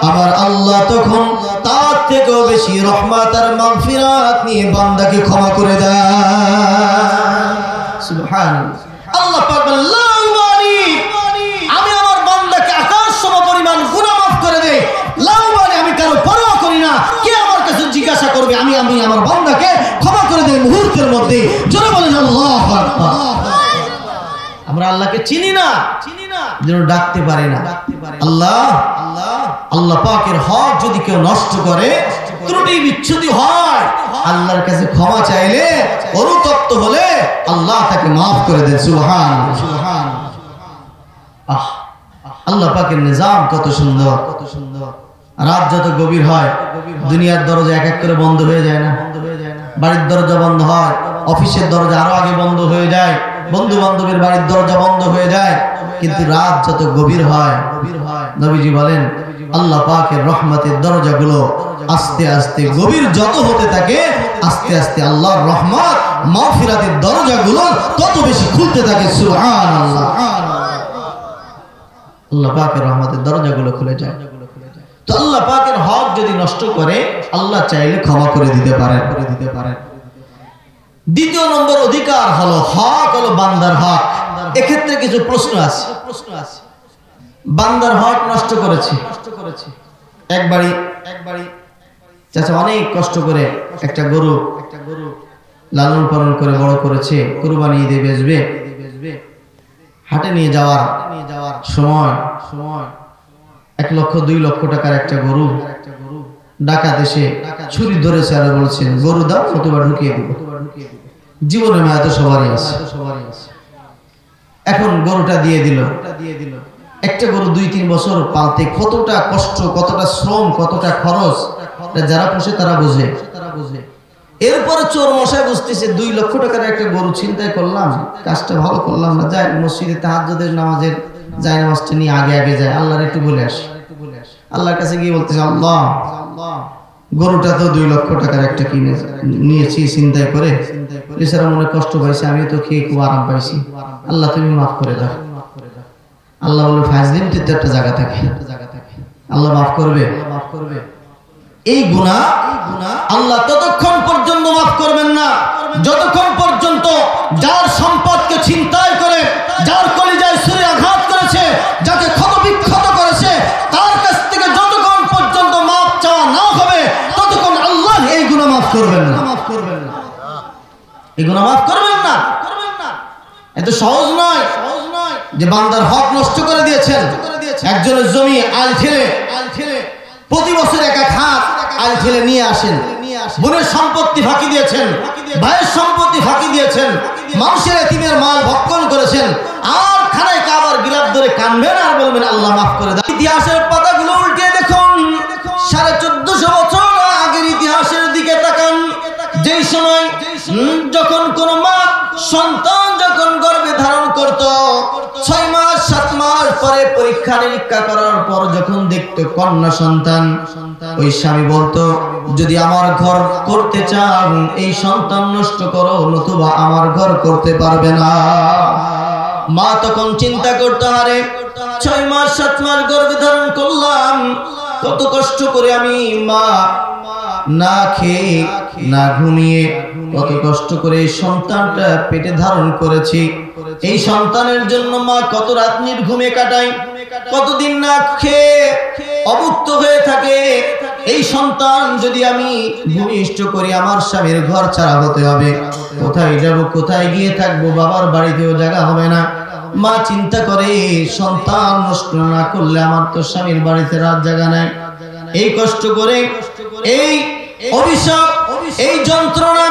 আমার আল্লাহ তখন তার থেকেও বেশি রহমত আর মাগফিরাত নিয়ে বান্দাকে ক্ষমা করে দেয়। সুবহানাল্লাহ। আল্লাহ পাক বলেন লা উবালি, আমি আমার বান্দাকে আকাশ সম পরিমাণ গুনাহ মাফ করে দেই, লা উবালি, আমি কারো পরোয়া করি না, কে আমার কাছে জিজ্ঞাসা করবে, আমি আমার বান্দাকে ক্ষমা করে দেই মুহূর্তের মধ্যে। জোরে বলেন আল্লাহু আকবার। আমরা আল্লাহকে চিনি না, যেন ডাকতে পারি না। আল্লাহ আল্লাহ পাকের হক যদি কেউ নষ্ট করে, ত্রুটি বিচ্ছুতি হয়, আল্লাহর কাছে ক্ষমা চাইলে, অনুতপ্ত হলে আল্লাহ তাকে মাফ করে দেন। সুবহানাল্লাহ, সুবহানাল্লাহ। আল্লাহ পাকের নিজাম কত সুন্দর, কত সুন্দর। রাত যত গভীর হয় দুনিয়ার দরজা এক এক করে বন্ধ হয়ে যায় না? বাড়ির দরজা বন্ধ হয়, অফিসের দরজা আরো আগে বন্ধ হয়ে যায়, বন্ধু বান্ধবের বাড়ির দরজা বন্ধ হয়ে যায়। কিন্তু রাত যত গভীর হয়, নবীজি বলেন আল্লাহ পাকের রহমতের দরজাগুলো আস্তে আস্তে গভীর যত হতে থাকে, আস্তে আস্তে আল্লাহর রহমত মাগফিরাতের দরজাগুলো তত বেশি খুলতে থাকে। সুবহানাল্লাহ। আল্লাহ পাকের রহমতের দরজাগুলো খুলে যায়। তো আল্লাহ পাকের হক যদি নষ্ট করে, আল্লাহ চাইলে ক্ষমা করে দিতে পারেন। দ্বিতীয় নম্বর অধিকার হলো হক, হলো বান্দার হক। এক্ষেত্রে কিছু প্রশ্ন আছে। বান্দার হক নষ্ট করেছে। একবারই চাচা অনেক কষ্ট করে একটা গরু লালন পালন করে বড় করেছে, কুরবানি ঈদে বেচবে। হাটে নিয়ে যাওয়ার সময় 1 লক্ষ 2 লক্ষ টাকার একটা গরু ডাকাত এসে ছুরি ধরেছে আর বলছেন গরু দাও নতুবা ঢুকিয়ে দিব। জীবনে মায়া তো সবারই আছে। এখন গরুটা দিয়ে দিল। একটা গরু 2-3 বছর পালতে কতটা কষ্ট, কতটা শ্রম, কতটা খরচ, যারা পোষে তারা বোঝে। এরপরে চোর মশাই বুঝতেছে 2 লক্ষ টাকার একটা গরু ছিনতাই করলাম, কাজটা ভালো করলাম না, যাই মসজিদে তাহাজ্জুদের নামাজের যাই নামাজটা নিয়ে আগে যায়, আল্লাহর একটু বলে আসি। আল্লাহর কাছে গিয়ে বলতেছে আল্লাহ, গরুটা তো 2 লক্ষ টাকার একটা কিনে নিয়েছি ছিনতাই করে, বেচারা মনে কষ্ট পাইছে, আমি তো খেয়ে খুব আরাম পাইছি, আল্লাহ তুমি মাফ করে দাও। আল্লাহ বলে ফাজলিম তো একটা জায়গা থাকে, আল্লাহ মাফ করবে। এই গুনাহ আল্লাহ ততক্ষণ পর্যন্ত মাফ করবেন না যতক্ষণ পর্যন্ত যার সম্পদকে ছিনতাই করে, যার কলিজায় ছুরি আঘাত করেছে, যাকে ক্ষতবিক্ষত করেছে, তার কাছ থেকে যতক্ষণ পর্যন্ত মাফ চাওয়া না হবে ততক্ষণ আল্লাহ এই গুনাহ মাফ করবেন না। এই গুনাহ মাফ করবেন না। এত সহজ নয় যে বান্দার হক নষ্ট করে দিয়েছেন। একজনের জমি আল ঠেলে প্রতি বছর 1 হাত আল ঠেলে নিয়ে আসেন, বোনের সম্পত্তি ফাঁকি দিয়েছেন, ভাইয়ের সম্পত্তি ফাঁকি দিয়েছেন, মানুষের এতিমের মাল ভক্ষণ করেছেন, আর খানায় কাবার গিলাফ ধরে কানবেন আর বলবেন আল্লাহ মাফ করে দাও। ইতিহাসের পাতাগুলো উল্টে দেখুন, 1450 বছর আগের ইতিহাসের দিকে তাকান। যেই সময় যখন কোন মা সন্তান যখন গর্ভে ধারণ করত, 6 মাস 7 মাস পরে পরীক্ষা নিরীক্ষা করার পর যখন দেখতো কন্যা সন্তান, ওই স্বামী বলতো যদি আমার ঘর করতে চান এই সন্তান নষ্ট করো, নতুবা আমার ঘর করতে পারবে না। মা তখন চিন্তা করতে হারে 6 মাস 7 মাস গর্ভে ধারণ করলাম, কত কষ্ট করে আমি মা না খেয়ে না ঘুমিয়ে কত কষ্ট করে সন্তানটা পেটে ধারণ করেছি। এই সন্তানের জন্য মা কত রাত নির্ঘুমে কাটায়, কতদিন না খেয়ে অভুক্ত হয়ে থাকে। এই সন্তান যদি আমি ভূমিষ্ঠ করি, আমার স্বামীর ঘর ছাড়া হতে হবে, কোথায় যাব, কোথায় গিয়ে থাকবো, বাবার বাড়িতেও জায়গা হবে না। মা চিন্তা করে সন্তান নষ্ট না করলে আমার তো স্বামীর বাড়িতে রাত জায়গা নাই। এই কষ্ট করে এই অভিশাপ, এই যন্ত্রণা,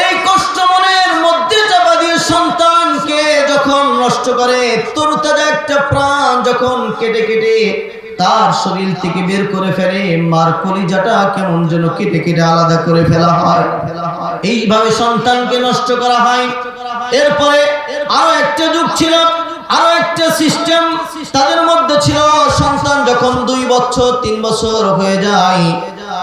এই কষ্ট মনের মধ্যে চাপা দিয়ে সন্তানকে যখন নষ্ট করে, তরুতাজা একটা প্রাণ যখন কেটে কেটে তার শরীর থেকে বের করে ফেলে, মার কলিজাটা কেমন যেন কেটে কেটে আলাদা করে ফেলা হয়। এইভাবে সন্তানকে নষ্ট করা হয়। এরপরে আরো একটা যুগ ছিল, আরো একটা সিস্টেম তাদের মধ্যে ছিল। সন্তান যখন 2 বছর 3 বছর হয়ে যায়,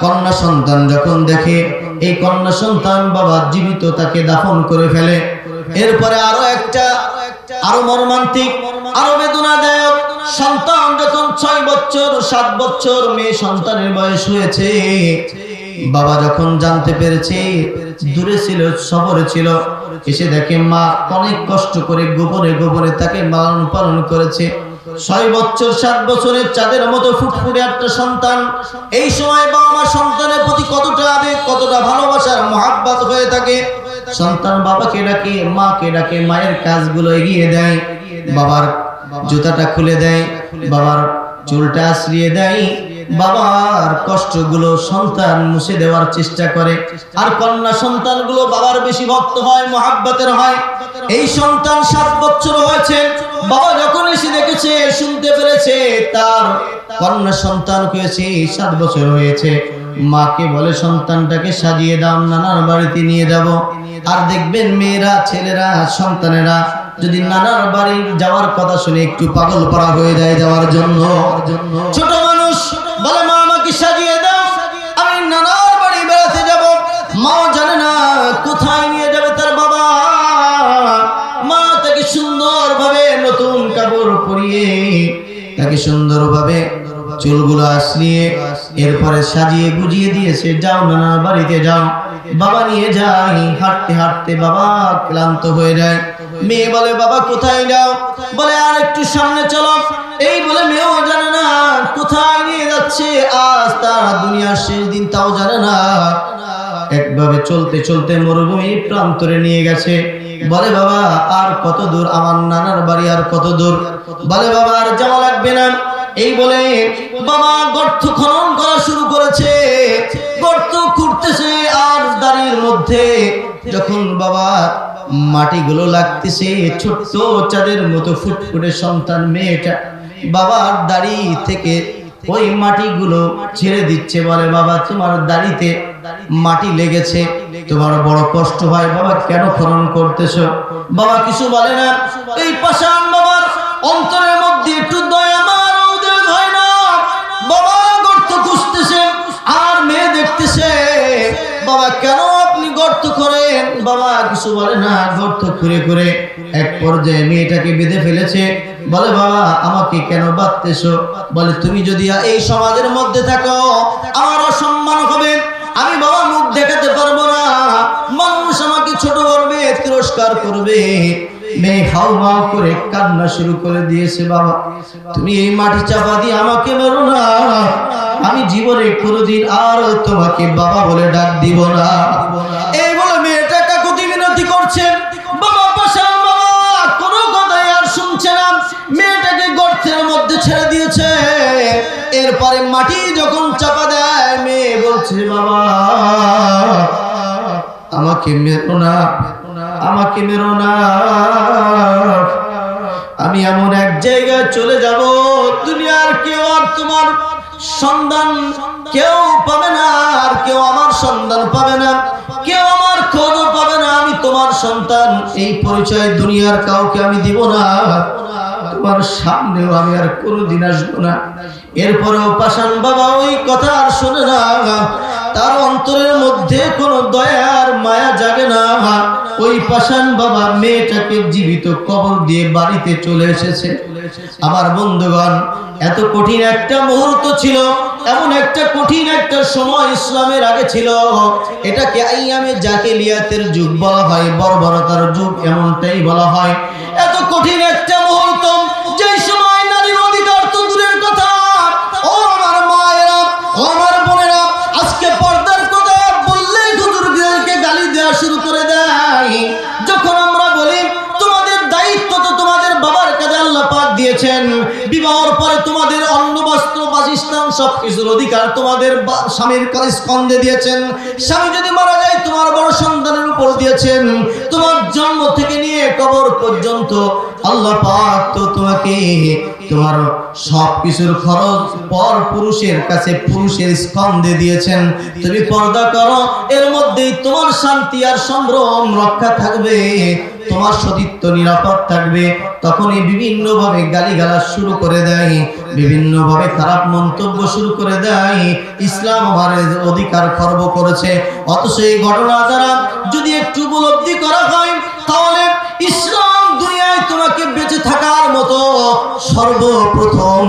কন্যা সন্তান যখন দেখে এই কন্যা সন্তান বাবা জীবিত, তাকে দাফন করে ফেলে। এরপরে আরো মর্মান্তিক, আরো বেদনাদায়ক, সন্তান যখন 6 বছর 7 বছর মেয়ে সন্তানের বয়স হয়েছে, বাবা যখন জানতে পেরেছে, দূরে ছিল, শহরে ছিল, এসে দেখে মা অনেক কষ্ট করে গোপনে গোপনে তাকে লালন পালন করেছে। 6 বছর 7 বছরের চাঁদের মতো ফুটফুটে একটা সন্তান। এই সময় বাবা মা সন্তানের প্রতি কতটা আবেগ, কতটা ভালোবাসার মহাব্বত হয়ে থাকে। সন্তান বাবাকে ডাকে, মাকে ডাকে, মায়ের কাজগুলো এগিয়ে দেয়, বাবার জুতাটা খুলে দেয়, বাবার চুলটা আশ্রিয়ে দেয়, বাবার কষ্টগুলো সন্তান মুছে দেওয়ার চেষ্টা করে। আর কন্যা সন্তানগুলো বাবার বেশি ভক্ত হয়, মহাব্বতের হয়। এই সন্তান 7 বছর হয়েছে, বাবা যখন এসে দেখেছে, শুনতে পেরেছে তার কন্যা সন্তান হয়েছে 7 বছর হয়েছে, মাকে বলে সন্তানটাকে সাজিয়ে দাও, নানার বাড়িতে নিয়ে যাব। আর দেখবেন মেয়েরা, ছেলেরা, সন্তানেরা যদি নানার বাড়ি যাওয়ার কথা শুনে একটু পাগল পাড়া হয়ে যায় যাওয়ার জন্য। ছোট মানুষ বলে মা আমাকে সাজিয়ে দাও, আমি নানার বাড়ি বেড়াতে যাব। মাও জানে না কোথায় নিয়ে যাবে তার বাবা। মা তাকে সুন্দরভাবে নতুন কাপড় পরিয়ে, তাকে সুন্দরভাবে চুলগুলো আসলিয়ে এরপরে সাজিয়ে গুজিয়ে দিয়েছে, যাও নানার বাড়িতে যাও। বাবা নিয়ে যায়, হাঁটতে হাঁটতে বাবা ক্লান্ত হয়ে যায়। মেয়ে বলে বাবা কোথায় যাও? বলে আর একটু সামনে চলো। এই বলে মেয়েও জানে না কোথায় নিয়ে যাচ্ছে, আজ তার দুনিয়ার শেষ দিন তাও জানে না। একভাবে চলতে চলতে মরুভূমির প্রান্তরে নিয়ে গেছে। বলে বাবা আর কত দূর আমার নানার বাড়ি, আর কত দূর? বলে বাবা আর যাওয়া লাগবে না। এই বলে বাবা গর্ত খনন করা শুরু করেছে, গর্ত খুঁড়তেছে। আর দাড়ির মধ্যে যখন বাবা মাটিগুলো লাগতেছে, ছোট্ট চাঁদের মতো ফুটফুটে সন্তান মেয়েটা বাবার দাড়ি থেকে ওই মাটিগুলো ছেড়ে দিচ্ছে। বলে বাবা তোমার দাড়িতে মাটি লেগেছে, তোমার বড় কষ্ট হয়, বাবা কেন খনন করতেছ? বাবা কিছু বলে না। এই পাষাণ বাবার অন্তরের মধ্যে একটু দয়া মার উদয় হয় না। বাবা গর্ত খুঁজতেছে আর মেয়ে দেখতেছে। বাবা কেন আপনি গর্ত করেন? বাবা কিছু বলে না। গর্ত করে করে এক পর্যায়ে মেয়েটাকে বেঁধে ফেলেছে। বলে বাবা আমাকে কেন বাঁধতেছো? বলে তুমি যদি এই সমাজের মধ্যে থাকো আমার অসম্মান হবে, আমি বাবা মুখ দেখাতে পারবো না, মানুষ আমাকে ছোট করবে, তিরস্কার করবে। মেয়ে হাউ মাউ করে কান্না শুরু করে দিয়েছে। বাবা তুমি এই মাটি চাপা দিয়ে আমাকে মেরো না, আমি জীবনে কোনোদিন আর তোমাকে বাবা বলে ডাক দিব না। এই বলে মেয়েটা কাকুতি মিনতি করছে। বাবা পাশা বাবা কোনো কথাই আর শুনছে না, মেয়েটাকে গর্তের মধ্যে ছেড়ে দিয়েছে। এরপরে মাটি যখন চাপা দেয় মেয়ে বলছে বাবা আমাকে মেরো না, আমাকে মেরো না, আমি এমন এক জায়গায় চলে যাব দুনিয়ার কেউ আর তোমার সন্ধান কেউ পাবে না, আর কেউ আমার সন্ধান পাবে না, কেউ আমার খোঁজ পাবে না। আমি তোমার সন্তান, এই পরিচয় দুনিয়ার কাউকে আমি দিব না, তোমার সামনেও আমি আর কোনোদিন আসবো না। এরপরেও পাষাণ বাবা ওই কথা আর শোনে না, তার অন্তরের মধ্যে কোনো দয়ার মায়া জাগে না। ওই পাষাণ বাবা মেয়েটাকে জীবিত কবর দিয়ে বাড়িতে চলে এসেছে। আমার বন্ধুগণ এত কঠিন একটা মুহূর্ত ছিল, এমন একটা কঠিন একটা সময় ইসলামের আগে ছিল। এটাকে আইয়ামে জাহেলিয়াতের যুগ বলা হয়, বর্বরতার যুগ এমনটাই বলা হয়। এত কঠিন একটা মুহূর্ত, যে সময় নারীর অধিকার তো দূরের কথা, ও আমার মায়েরা, ও আমার বোনেরা, আজকে পর্দার কথা বললেই হুজুরদেরকে গালি দেওয়া শুরু করে দেয়। যখন আমরা বলি তোমাদের দায়িত্ব তো তোমাদের বাবার কাছে আল্লাহ পাক দিয়েছেন, বিবাহের পরে তোমাদের অন্ন বস্ত্র বাসস্থান সবকিছুর অধিকার তোমাদের স্বামীর স্কন্ধে দিয়েছেন। স্বামী যদি মারা যায় তোমার বড় সন্তানের উপর দিয়েছেন। তোমার জন্ম থেকে নিয়ে কবর পর্যন্ত আল্লাহ পাক তো তোমাকে তোমার সবকিছুর খরচ পর পুরুষের কাছে পুরুষের স্কন্ধে দিয়েছেন। তুমি পর্দা করো, এর মধ্যেই তোমার শান্তি আর সম্ভ্রম রক্ষা থাকবে, তোমার সতীত্ব নিরাপদ থাকবে। তখনই বিভিন্নভাবে গালিগালাজ শুরু করে দেয়, বিভিন্নভাবে খারাপ মন্তব্য শুরু করে দেয়। ইসলাম আমার অধিকার খর্ব করেছে। অথচ এই ঘটনা দ্বারা যদি একটু উপলব্ধি করা হয়, তাহলে ইসলাম দুনিয়ায় তোমাকে বেঁচে থাকার মতো সর্বপ্রথম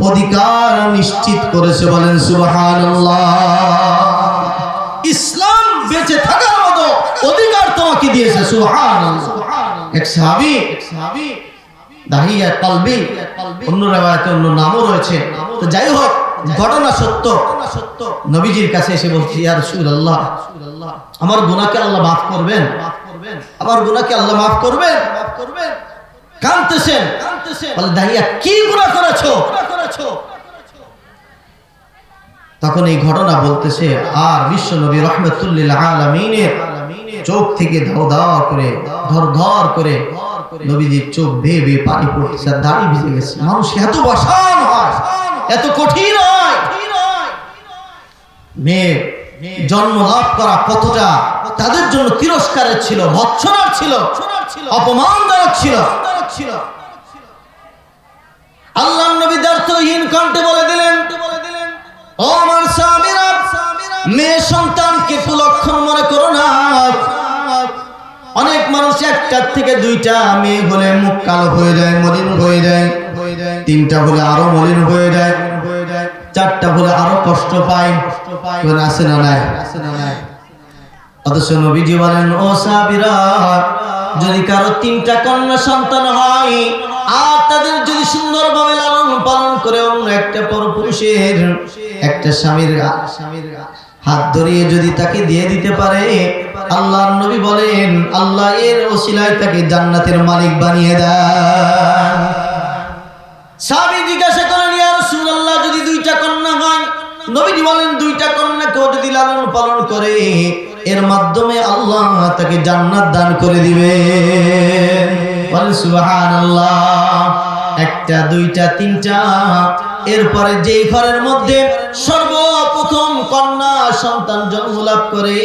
অধিকার নিশ্চিত করেছে। বলেন সুবহানাল্লাহ। ইসলাম বেঁচে থাকার মতো অধিকার তোমাকে দিয়েছে। সুবহানাল্লাহ। এক সাহাবী দাহিয়া কলবি, অন্য riwayate অন্য নামও রয়েছে। তো যাই হোক, ঘটনা সত্য। নবীজির কাছে এসে বলছি ইয়া রাসূলুল্লাহ, আমার গুনাহকে আল্লাহ মাফ করবেন, আমার গুনাহকে আল্লাহ মাফ করবেন। কাঁদতেছেন, বলে দাহিয়া কি গুনাহ করেছো? তখন এই ঘটনা বলতেছে, আর বিশ্ব নবী রাহমাতুল লিল আলামিনের চোখ থেকে ধাও করে ধর করে নবীজির চোখ বেয়ে বেয়ে পানি পড়তেছে, দাড়ি ভিজে গেছে। মানুষ এত বসান হয়, এত কঠিন হয়। মেয়ে জন্ম লাভ করা কতটা তাদের জন্য তিরস্কারের ছিল, ভৎসনার ছিল, অপমানজনক ছিল। আল্লাহ নবী দ্ব্যর্থহীন কণ্ঠে বলে দিলেন, ও আমার সাহাবীরা, মেয়ে সন্তানকে কুলক্ষণ মনে করো না। অনেক মানুষ একটা থেকে দুইটা মেয়ে হলে মুখ কালো হয়ে যায়, মলিন হয়ে যায়, তিনটা হলে আরো মলিন হয়ে যায়, চারটা হলে আরো কষ্ট পায়। আছে না নাই? অথচ নবীজি বলেন, ও সাহাবীরা, যদি কারো তিনটা কন্যা সন্তান হয় আর তাদের যদি সুন্দরভাবে লালন পালন করে অন্য একটা পরপুরুষের একটা স্বামীর হাত ধরিয়ে যদি তাকে দিয়ে দিতে পারে, আল্লাহর নবী বলেন আল্লাহ এর ওসিলায় তাকে জান্নাতের মালিক বানিয়ে দেন। সাহাবী জিজ্ঞাসা করেন, ইয়া রাসূলুল্লাহ, যদি দুইটা কন্যা হয়? নবীজি বলেন, দুইটা কন্যাকেও যদি লালন পালন করে এর মাধ্যমে আল্লাহ তাকে জান্নাত দান করে দিবে। বলেন সুবহানাল্লাহ। একটা, দুইটা, তিনটা, এরপরে যেই ঘরের মধ্যে সর্বপ্রথম কন্যা সন্তান জন্ম লাভ করে,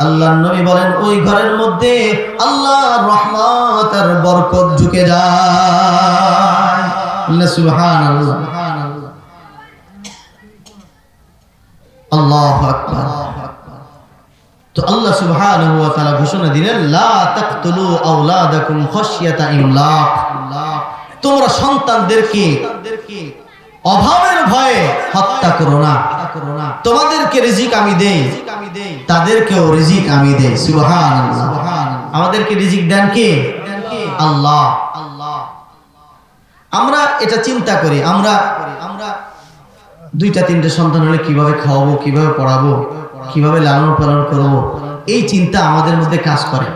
আল্লাহর নবী বলেন ওই ঘরের মধ্যে আল্লাহর রহমত আর বরকত ঢুকে যায়। সুবহানাল্লাহ, আল্লাহু আকবার। তো আল্লাহ সুবহানাহু ওয়া তাআলা ঘোষণা দিলেন, লা তাকতুলু আওলাদাকুম খাশিয়াতা ইমলাক, তোমরা সন্তানদেরকে অভাবের ভয়ে হত্যা করো না। তোমাদেরকে রিজিক আমি দেই, তাদেরকেও রিজিক আমি দেই। সুবহানাল্লাহ। আমাদেরকে রিজিক দেন কে? আল্লাহ। আমরা এটা চিন্তা করি, আমরা দুইটা তিনটা সন্তান হলে কিভাবে খাওয়াবো, কিভাবে পড়াবো, কিভাবে লালন পালন করবো, এই চিন্তা আমাদের মধ্যে কাজ করে।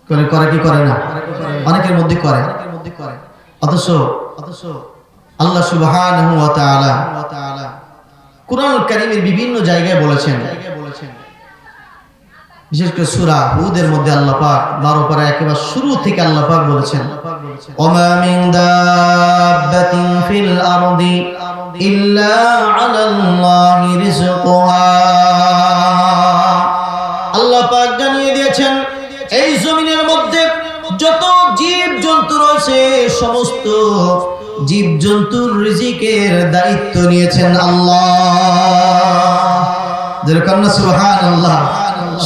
করে কি করে না? অনেকের মধ্যে করে। অথচ আল্লাহ সুবহানাহু ওয়া তাআলা কুরআনুল কারীমের বিভিন্ন জায়গায় বলেছেন, বিশেষ করে সূরা হুদের মধ্যে আল্লাহ পাক 12 পারা একেবারে শুরু থেকে আল্লাহ পাক বলেছেন, ওমা মিন দাব্বাতিন ফিল আরদি ইল্লা আলাল্লাহি রিজকুহা। আল্লাহ পাক জানিয়ে দিয়েছেন এই জমিনের মধ্যে যত জীব জন্তু রয়েছে সমস্ত জীব জন্তুর রিজিকের দায়িত্ব নিয়েছেন আল্লাহ। যেরকম না সুবহানাল্লাহ।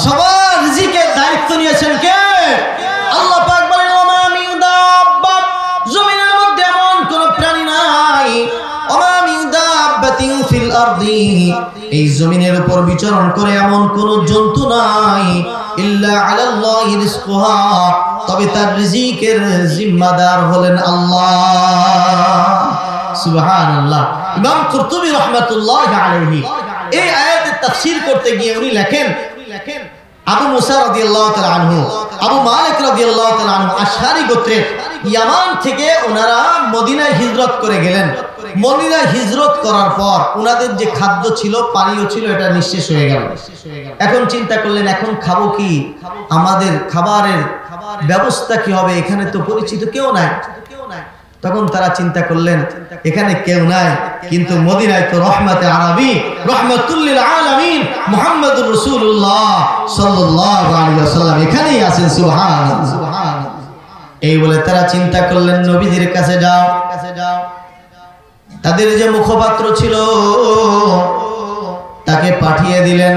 সবার রিজিকের দায়িত্ব নিয়েছেন কে? আল্লাহ পাক বলেন, ওমা মিন দাব্বা, জমিনের মধ্যে এমন কোন প্রাণী নাই, ওমা মিন দাব্বাতিন ফিল আরদি, এই জমিনের উপর বিচরণ করে এমন কোন জন্তু নাই, ইল্লা আলাল্লাহি রিজকুহা, তবে তার রিজিকের জিম্মাদার হলেন আল্লাহ। সুবহানাল্লাহ। ইমাম কুরতুবী রাহমাতুল্লাহি আলাইহি এই আয়াতের তাফসীর করতে গিয়ে উনি লেখেন, আবু মুসা রাদিয়াল্লাহু তাআলা আনহু, আবু মালিক রাদিয়াল্লাহু তাআলা আনহু আশআরী গোত্রের, ইয়ামান থেকে ওনারা মদিনায় হিজরত করে গেলেন। মদিনায় হিজরত করার পর ওনাদের যে খাদ্য ছিল, পানীয় ছিল, এটা নিঃশেষ হয়ে গেল। এখন চিন্তা করলেন এখন খাবো কি, আমাদের খাবারের ব্যবস্থা কি হবে, এখানে তো পরিচিত কেউ নাই। তখন তারা চিন্তা করলেন এখানে কেউ নাই, কিন্তু মদিনায় তো রহমতে আরবি রহমাতুল লিল আলামিন মুহাম্মদুর রাসূলুল্লাহ সাল্লাল্লাহু আলাইহি ওয়াসাল্লাম এখানেই আছেন। সুবহানাল্লাহ। এই বলে তারা চিন্তা করলেন নবীজির কাছে যাও। তাদের যে মুখপাত্র ছিল তাকে পাঠিয়ে দিলেন,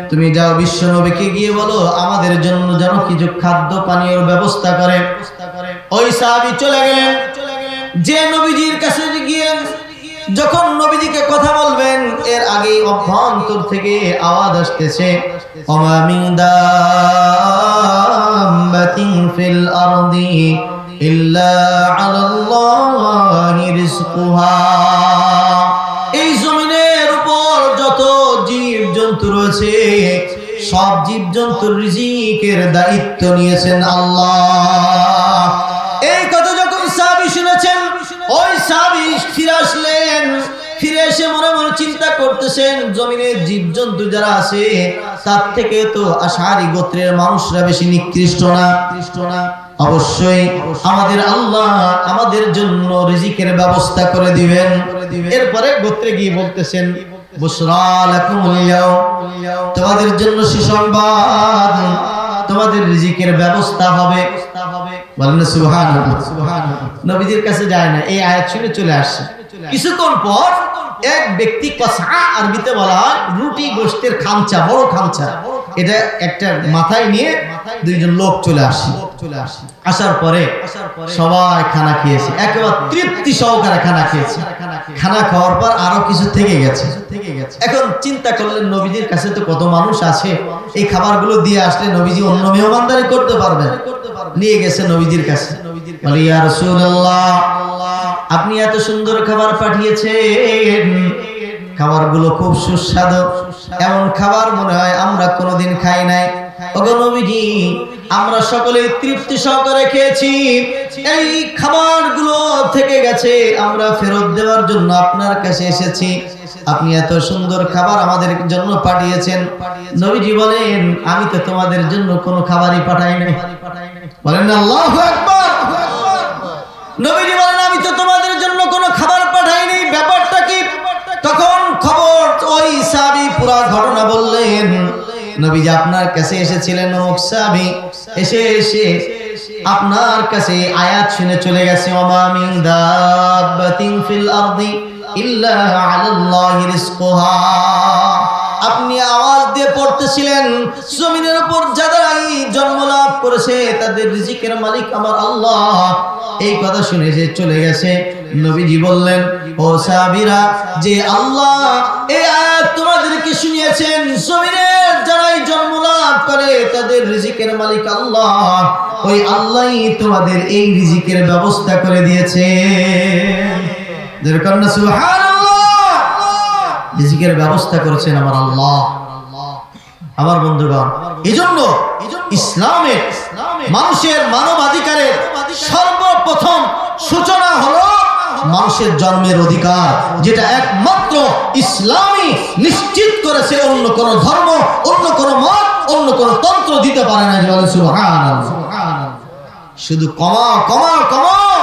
তুমি যাও বিশ্ব নবীকে গিয়ে বলো আমাদের জন্য যেন কিছু খাদ্য পানীয়র ব্যবস্থা করে। ওই সাহাবী চলে গেলেন, যে নবীজির কাছে গিয়ে যখন নবীজিকে কথা বলবেন এর আগে অভ্যন্তর থেকে আওয়াজ আসতেছে, ওমা মিন দাব্বাতিন ফিল আরদি ইল্লা আলাল্লাহি রিজকুহা। এই জমিনের উপর যত জীব জন্তু রয়েছে সব জীব জন্তুর রিজিকের দায়িত্ব নিয়েছেন আল্লাহ। এই কথা যখন সাহাবী শুনেছেন, ওই সাহাবী ফিরে আসলেন। ফিরে এসে মনে মনে চিন্তা করতেছেন জমিনের জীব জন্তু যারা আছে তার থেকে তো আশআরী গোত্রের মানুষরা বেশি নিকৃষ্ট না। অবশ্যই আমাদের আল্লাহ আমাদের জন্য রিজিকের ব্যবস্থা করে দিবেন। এরপরে গোত্রে গিয়ে বলতেছেন, বুশরা লাকুমুল ইয়াওম, তোমাদের জন্য সুসংবাদ, তোমাদের রিজিকের ব্যবস্থা হবে। বলেন না সুবহানাল্লাহ। নবীজির কাছে যায় না, এই আয়াত শুনে চলে আসছে। কিছুক্ষণ পর এক ব্যক্তি, কসআ আরবিতে বলা হয় রুটি গোশতের খামচা, বড় খামচা, এটা একটা মাথায় নিয়ে দুইজন লোক চলে আসে। আসার পরে সবাই খানা খেয়েছে, একেবারে তৃপ্তি সহকারে খানা খেয়েছে। খানা খাওয়ার পর আরো কিছু থেকে গেছে। এখন চিন্তা করলেন নবীজির কাছে তো কত মানুষ আছে, এই খাবারগুলো দিয়ে আসলে নবীজি অন্য মেহমানদারি করতে পারবেন। নিয়ে গেছে নবীজির কাছে, বলে ইয়া রাসূলুল্লাহ, আপনি এত সুন্দর খাবার পাঠিয়েছেন, খাবারগুলো খুব সুস্বাদু, এমন খাবার মনে হয় আমরা কোনোদিন খাই নাই। ওগো নবীজি, আমরা সকলে তৃপ্তি সহকারে খেয়েছি, এই খাবারগুলো থেকে গেছে, আমরা ফেরত দেওয়ার জন্য আপনার কাছে এসেছি। আপনি এত সুন্দর খাবার আমাদের জন্য পাঠিয়েছেন। নবীজি বলেন, আমি তো তোমাদের জন্য কোনো খাবারই পাঠাই নাই। বলেন না আল্লাহু আকবার। নবীজি বলেন, আমি তো তোমাদের জন্য কোনো খাবার পাঠাইনি, ব্যাপারটা কি? তখন খবর ওই সাহাবী পুরো ঘটনা বললেন। নবীজি আপনার কাছে এসেছিলেন, অমুক সাহাবী এসে আপনার কাছে আয়াত শুনে চলে গেছে, ওমা মিন দাব্বাতিন ফিল আরদি ইল্লা আলাল্লাহি রিজকুহা। আপনি আওয়াজ দিয়ে পড়তেছিলেন, জমিনের উপর যারাই জন্ম লাভ করেছে তাদের রিজিকের মালিক আমার আল্লাহ। এই কথা শুনে যে চলে গেছে। নবীজি বললেন, ও সাহাবীরা, যে আল্লাহ এই আয়াত তোমাদেরকে শুনিয়েছেন, জমিনের যারাই জন্ম লাভ করে তাদের রিজিকের মালিক আল্লাহ, ওই আল্লাহই তোমাদের এই রিজিকের ব্যবস্থা করে দিয়েছে। যেরকম না সুবহানাল্লাহ, রিজিকের ব্যবস্থা করেছেন আমার আল্লাহ। আমার বন্ধুগণ, এজন্য ইসলামে মানুষের মানবাধিকারের সর্বপ্রথম সূচনা হলো মানুষের জন্মের অধিকার, যেটা একমাত্র ইসলামই নিশ্চিত করেছে। অন্য কোন ধর্ম, অন্য কোন মত, অন্য কোন তন্ত্র দিতে পারে না। সুবহানাল্লাহ। শুধু কমাও কমাও কমাও।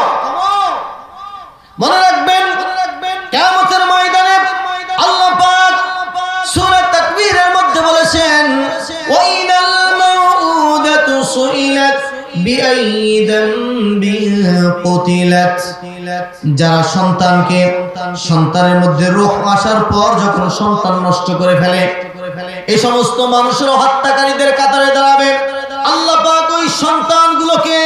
মনে রাখবেন, কিয়ামতের ময়দানে আল্লাহ পাক সূরা তাকবীরের মধ্যে বলেছেন, ওয়াইনাল মাউউদাতু সুইলাত বিআইয়ি যামবিন কুতিলাত। যারা সন্তানের মধ্যে রূহ আসার পর যখন সন্তান নষ্ট করে ফেলে, এই সমস্ত মানুষের হত্যাকারীদের কাতারে দাঁড়াবে। আল্লাহ পাক ওই সন্তানগুলোকে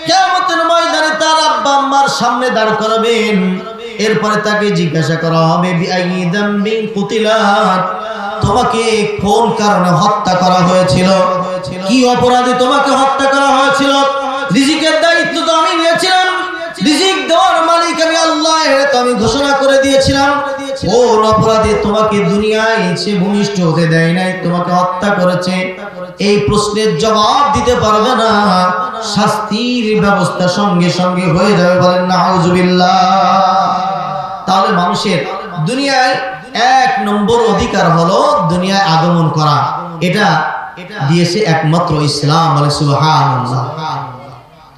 কিয়ামতের ময়দানে তার আব্বা আম্মার সামনে দাঁড় করাবেন। এরপরে তাকে জিজ্ঞাসা করা হবে, বিআইয়ি যামবিন কুতিলাত, তোমাকে কোন কারণে হত্যা করা হয়েছিল, কি অপরাধে তোমাকে হত্যা করা হয়েছিল? রিজিকের দায়িত্ব তো আমি নিয়েছিলাম, রিজিক দেওয়ার মালিক আমি আল্লাহ, এটা আমি ঘোষণা করে দিয়েছিলাম। কোন অপরাধে তোমাকে দুনিয়ায় সে ভূমিষ্ঠ হতে দেয় নাই, তোমাকে হত্যা করেছে? এই প্রশ্নের জবাব দিতে পারবে না, শাস্তির ব্যবস্থা সঙ্গে সঙ্গে হয়ে যাবে। বলেন নাউজুবিল্লাহ। তাহলে মানুষের দুনিয়ায় এক নম্বর অধিকার হলো দুনিয়ায় আগমন করা, এটা দিয়েছে একমাত্র ইসলাম। বলে সুবহানাল্লাহ।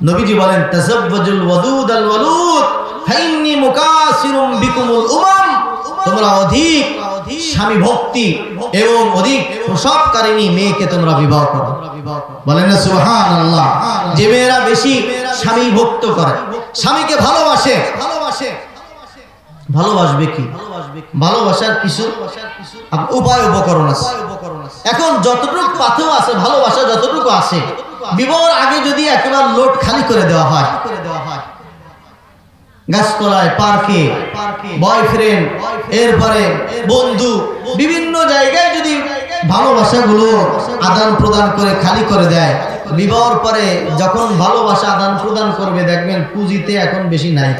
নবীজি বলেন, তাযাওয়াজুল ওয়াদুদ আল ওয়ালুদ ফাইন্নী মুকাসিরুম বিকুমুল উমাম। তোমরা অধিক স্বামী ভক্তি এবং অধিক প্রসবকারিণী মেয়েকে তোমরা বিবাহ করো। বলেন না সুবহানাল্লাহ। যে মেয়েরা বেশি স্বামী ভক্ত করে, স্বামীকে ভালোবাসে, ভালোবাসবে কি? ভালোবাসার কিছু উপায় উপকরণ আছে। এখন যতটুকু পাথেও আছে, ভালোবাসা যতটুকু আছে, বিবাহের আগে যদি একেবারে লোড খালি করে দেওয়া হয়, গাছতলায়, পার্কে, বয়ফ্রেন্ড, এরপরে বন্ধু, বিভিন্ন জায়গায় যদি ভালোবাসাগুলো আদান প্রদান করে খালি করে দেয়, বিবাহের পরে যখন ভালোবাসা আদান প্রদান করবে, দেখবেন পুঁজিতে এখন বেশি নাই,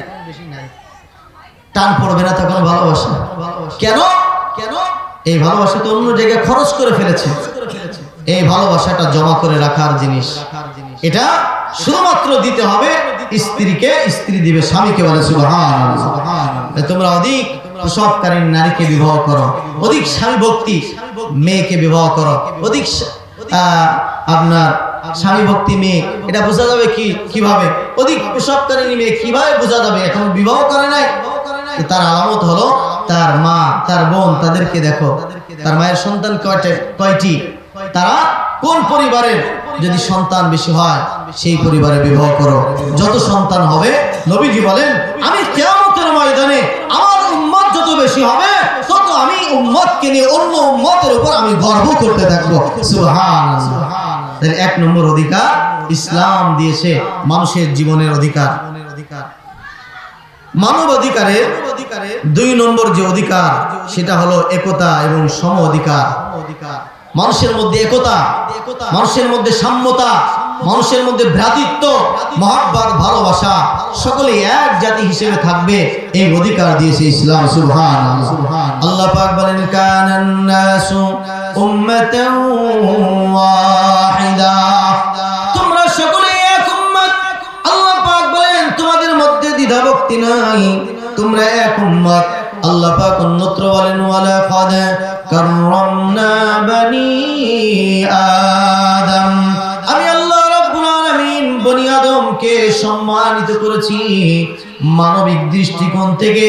টান পড়বে না তখন ভালোবাসা। কেন? এই ভালোবাসা তো অন্য জায়গায় খরচ করে ফেলেছে। এই ভালোবাসাটা জমা করে রাখার জিনিস, এটা শুধুমাত্র দিতে হবে স্ত্রীকে, স্ত্রী দিবে স্বামীকে। বলে সুবহানাল্লাহ। তোমরা অধিক প্রসবকারী নারীকে বিবাহ করো, অধিক স্বামী ভক্তি মেয়েকে বিবাহ করো, অধিক আপনার স্বামী ভক্তি মেয়ে। এটা বোঝা যাবে কিভাবে? অধিক প্রসবকারী মেয়ে কিভাবে বোঝা যাবে? এখন বিবাহ করে নাই, তার আলামত হলো তার মা, তার বোন, তাদেরকে দেখো, তার মায়ের সন্তান কয়টি, তারা কোন পরিবারের, যদি সন্তান বেশি হয় সেই পরিবারে বিবাহ করো। যত সন্তান হবে, নবীজি বলেন আমি কিয়ামতের ময়দানে আমার উম্মত যত বেশি হবে তত আমি উম্মতকে নিয়ে অন্য উম্মতের উপর আমি গর্ব করতে থাকবো। সুবহানাল্লাহ। তাহলে 1 নম্বর অধিকার ইসলাম দিয়েছে মানুষের জীবনের অধিকার। মানব অধিকারের 2 নম্বর যে অধিকার সেটা হলো একতা এবং সম অধিকার। মানুষের মধ্যে একতা, মানুষের মধ্যে সাম্যতা, মানুষের মধ্যে ভ্রাতৃত্ব, মহব্বত, ভালোবাসা, সকলে এক জাতি হিসেবে থাকবে, এই অধিকার দিয়েছে ইসলাম। সুবহানাল্লাহ। আল্লাহ পাক বলেন কানান নাসু উম্মাতান ওয়াহিদা, তোমরা সকলে এক উম্মত। আল্লাহ পাক বলেন তোমাদের মধ্যে দ্বিধাভক্তি নাই, তোমরা এক উম্মত। আল্লাহ পাক অন্যত্র বলেন ওয়ালা কাদ কাররামনা বানি আদম, আমি আল্লাহ রাব্বুল আলামিন বনি আদমকে সম্মানিত করেছি। মানবিক দৃষ্টিকোণ থেকে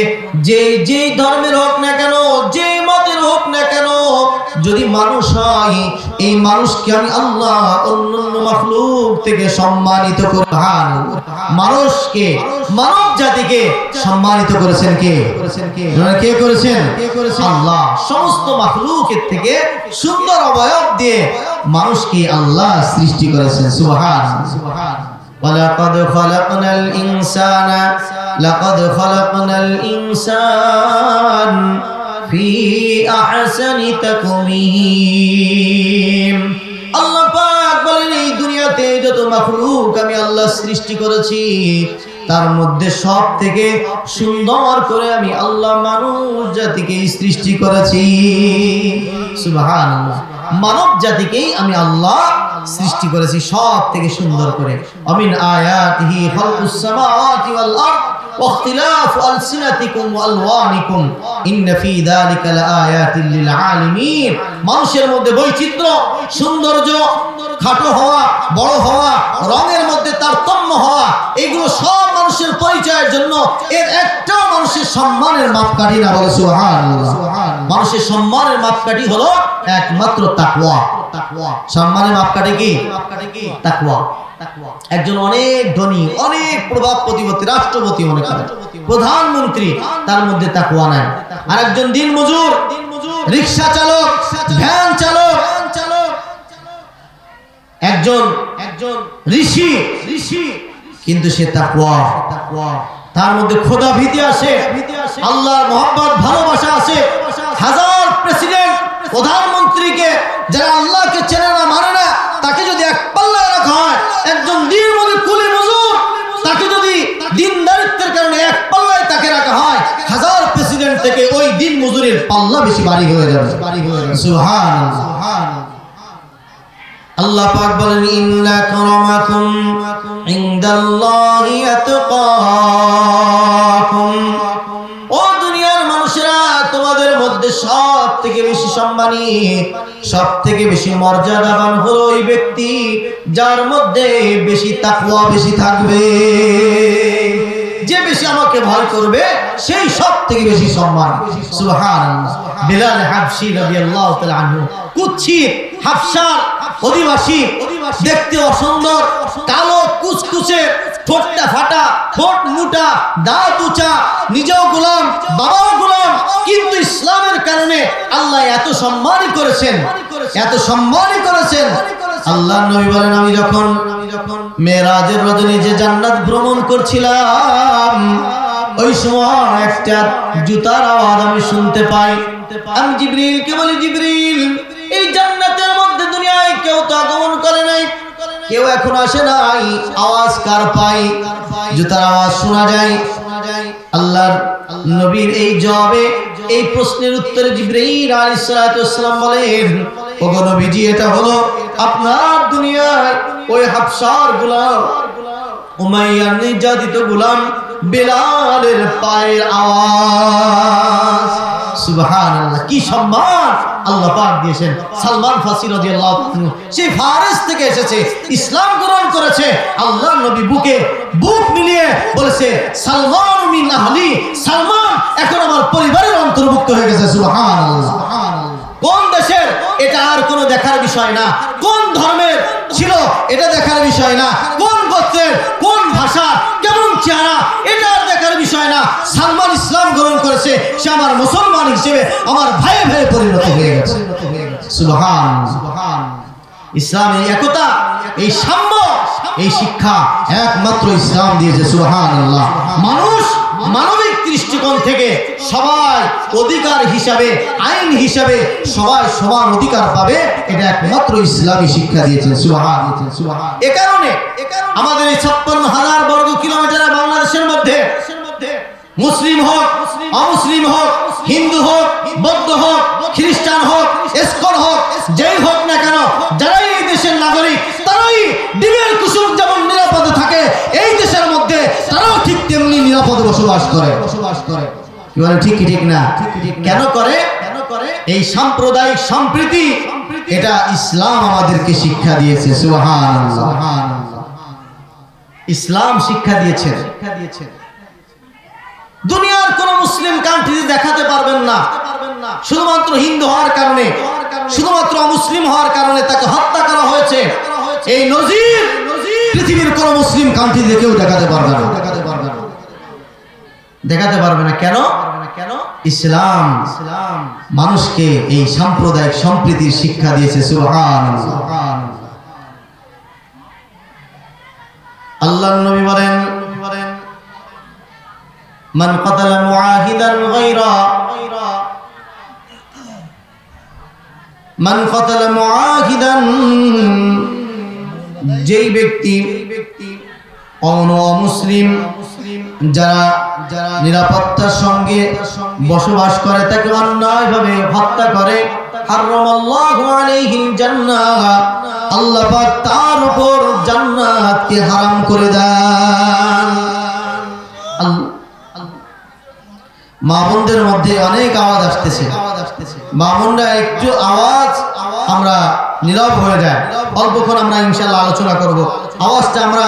যে ধর্মের হোক না কেন, যে মতের হোক না কেন, যদি মানুষ হয় এই মানুষকে আমি আল্লাহ অন্যান্য মাখলুক থেকে সম্মানিত করে মানুষকে, মানব জাতিকে সম্মানিত করেছেন কে? কে করেছেন? আল্লাহ। সমস্ত মাখলুকের থেকে সুন্দর অবয়ব দিয়ে মানুষকে আল্লাহ সৃষ্টি করেছেন। সুবহানাল্লাহ। ওয়ালাকাদ খালাকনাল ইনসানা, লাকাদ খালাকনাল ইনসান ফি আহসানি তাকওয়িম। আল্লাহ পাক বলেন এই দুনিয়াতে যত মাখলুক আমি আল্লাহ সৃষ্টি করেছি তার মধ্যে সব থেকে সুন্দর করে আমি আল্লাহ মানুষ জাতিকে সৃষ্টি করেছি। সুবহানাল্লাহ। মানব জাতিকেই আমি আল্লাহ সৃষ্টি করেছি সব থেকে সুন্দর করে। আমিন আয়াতিহি খালকুস সামাওয়াতি ওয়াল আরদ ওয়াখতিলাফু আলসিনাতিকুম ওয়া আলওয়ানিকুম ইন্না ফি যালিকা লাআয়াতিল লিল আলিমিন। মানুষের মধ্যে বৈচিত্র্য, সৌন্দর্য, খাটো হওয়া, বড় হওয়া, রঙের মধ্যে তারতম্য হওয়া, এগুলো সব মানুষের পরিচয়ের জন্য। এর একটা মানুষের সম্মানের মাপকাঠি না, বলে সুবহানাল্লাহ। মানুষের সম্মানের মাপকাঠি হলো একমাত্র তাকওয়া। সম্মানের মাপকাঠি কি? তাকওয়া। একজন অনেক ধনী, অনেক প্রভাব প্রতিপত্তি, রাষ্ট্রপতি মনে করেন, প্রধানমন্ত্রী, তার মধ্যে তাকওয়া নাই। আর একজন দিনমজুর, রিকশা চালক, ভ্যান চালক, একজন ঋষি, কিন্তু সে তাকওয়া, তার মধ্যে খোদা ভীতি আছে, আল্লাহর মহব্বত, ভালোবাসা আছে। হাজার প্রেসিডেন্ট, প্রধানমন্ত্রীকে যারা আল্লাহকে চেনে না, মানে না, তাকে যদি এক পাল্লায় রাখা হয়, একজন দিনমজুর, কুলি মজুর, তাকে যদি দিনদারিত্বের কারণে এক পাল্লায় তাকে রাখা হয়, হাজার প্রেসিডেন্ট থেকে ওই দিন মজুরের পাল্লা বেশি ভারী হয়ে যাবে। সুবহানাল্লাহ। আল্লাহ পাক বলেন ইন্না আকরামাকুম ইনদাল্লাহি আতকাকুম। ও দুনিয়ার মানুষেরা, তোমাদের মধ্যে সব থেকে বেশি সম্মানী, সব থেকে বেশি মর্যাদাবান হলো ওই ব্যক্তি যার মধ্যে বেশি তাকওয়া বেশি থাকবে। যে বেশি আমাকে ভয় করবে সেই সব থেকে বেশি সম্মান। সুবহানাল্লাহ। বিলাল হাবশী রাদিয়াল্লাহু তাআলা আনহু, কুৎসিত হাবশার অধিবাসী, দেখতে অসুন্দর, কালো কুচকুচে, ঠোঁটটা ফাটা, ঠোঁট মোটা, দাঁত উঁচা, নিজেও গোলাম, বাবাও গোলাম, কিন্তু ইসলামের কারণে আল্লাহ এত সম্মানই করেছেন, এত সম্মানই করেছেন। আল্লাহ নবী বলেন আমি যখন মেরাজের রজনী যে জান্নাত ভ্রমণ করছিলাম, ওই সময় একটা জুতার আওয়াজ আমি শুনতে পাই। আমি জিবরিলকে বলি, জিবরিল, এই জান্নাতের মধ্যে দুনিয়ায় কেউ তো আগমন করে নাই, কেউ এখন আসে নাই, আওয়াজ কার পাই? জুতার আওয়াজ শোনা যায়। আল্লাহর নবীর এই জবাবে, এই প্রশ্নের উত্তরে জিবরাইল আলাইহিস সালাতু ওয়াস সালাম বলেন, ওগো নবীজি, এটা হলো আপনার দুনিয়ায় ওই হাবশার গোলাম, উমাইয়ার নির্যাতিত গোলাম বেলালের পায়ের আওয়াজ। সুবহানাল্লাহ, কি সম্মান আল্লাহ পাক দিয়েছেন। সালমান ফারসি রাদিয়াল্লাহু আনহু সেই ফারস থেকে এসেছে, ইসলাম গ্রহণ করেছে। আল্লাহর নবী বুক মিলিয়ে বলেছে, সালমান মিন আহলি, সালমান এখন আমার পরিবারের অন্তর্ভুক্ত হয়ে গেছে। সুবহানাল্লাহ। কোন দেশের এটা আর কোনো দেখার বিষয় না, কোন ধর্মের ছিল এটা দেখার বিষয় না, কোন গোত্রের, কোন ভাষা, কেমন চেহারা, এটা আর দেখার বিষয় না। সালমান ইসলাম গ্রহণ করেছে, সে আমার মুসলমান হিসেবে আমার ভাই পরিণত হয়ে গেছে। সুবহান। ইসলামের একতা, এই সাম্য, এই শিক্ষা একমাত্র ইসলাম দিয়েছে। সুবহানাল্লাহ। মানুষ মানবিক দৃষ্টিকোণ থেকে সবাই অধিকার হিসাবে, আইন হিসাবে সবাই সমান অধিকার পাবে, এটা একমাত্র ইসলামী শিক্ষা দিয়েছেন। সুবহান। এ কারণে আমাদের এই 56,000 বর্গ কিলোমিটার বাংলাদেশের মধ্যে মুসলিম হোক, অমুসলিম হোক, হিন্দু হোক, বৌদ্ধ হোক, খ্রিস্টান হোক, ইসকন হোক, যেই হোক না কেন, যারাই এই দেশের নাগরিক, তারাই ডিমের কুসুম যেমন নিরাপদে থাকে এই দেশের মধ্যে, তারাও ঠিক তেমনি নিরাপদে বসবাস করে। কি বলে, ঠিক কি ঠিক না? কেন করে? এই সাম্প্রদায়িক সম্প্রীতি, এটা ইসলাম আমাদেরকে শিক্ষা দিয়েছে। সুবহানাল্লাহ। ইসলাম শিক্ষা দিয়েছে। দুনিয়ার কোন মুসলিম কান্ট্রিতে দেখাতে পারবেন না শুধুমাত্র হিন্দু হওয়ার কারণে, শুধুমাত্র অমুসলিম হওয়ার কারণে তাকে হত্যা করা হয়েছে। এই নজির পৃথিবীর কোন মুসলিম কান্ট্রিতে কেউ দেখাতে পারবে না। কেন? ইসলাম মানুষকে এই সাম্প্রদায়িক সম্প্রীতির শিক্ষা দিয়েছে। সুবহানাল্লাহ। আল্লাহর নবী বলেন, মান কাতালা মুআহিদান গায়রা, মান কাতালা মুআহিদান, যেই ব্যক্তি অমুসলিম যারা নিরাপত্তার সঙ্গে বসবাস করে তাকে অন্যায়ভাবে হত্যা করে, হারামাল্লাহু আলাইহিল জান্নাহ, আল্লাহ পাক তার উপর জান্নাতকে হারাম করে দেন। মা বোনদের মধ্যে অনেক আওয়াজ আসতেছে, মা বোনরা একটু আওয়াজ, আমরা নীরব হয়ে যায়। অল্পক্ষণ আমরা ইনশাআল্লাহ আলোচনা করব, আওয়াজটা আমরা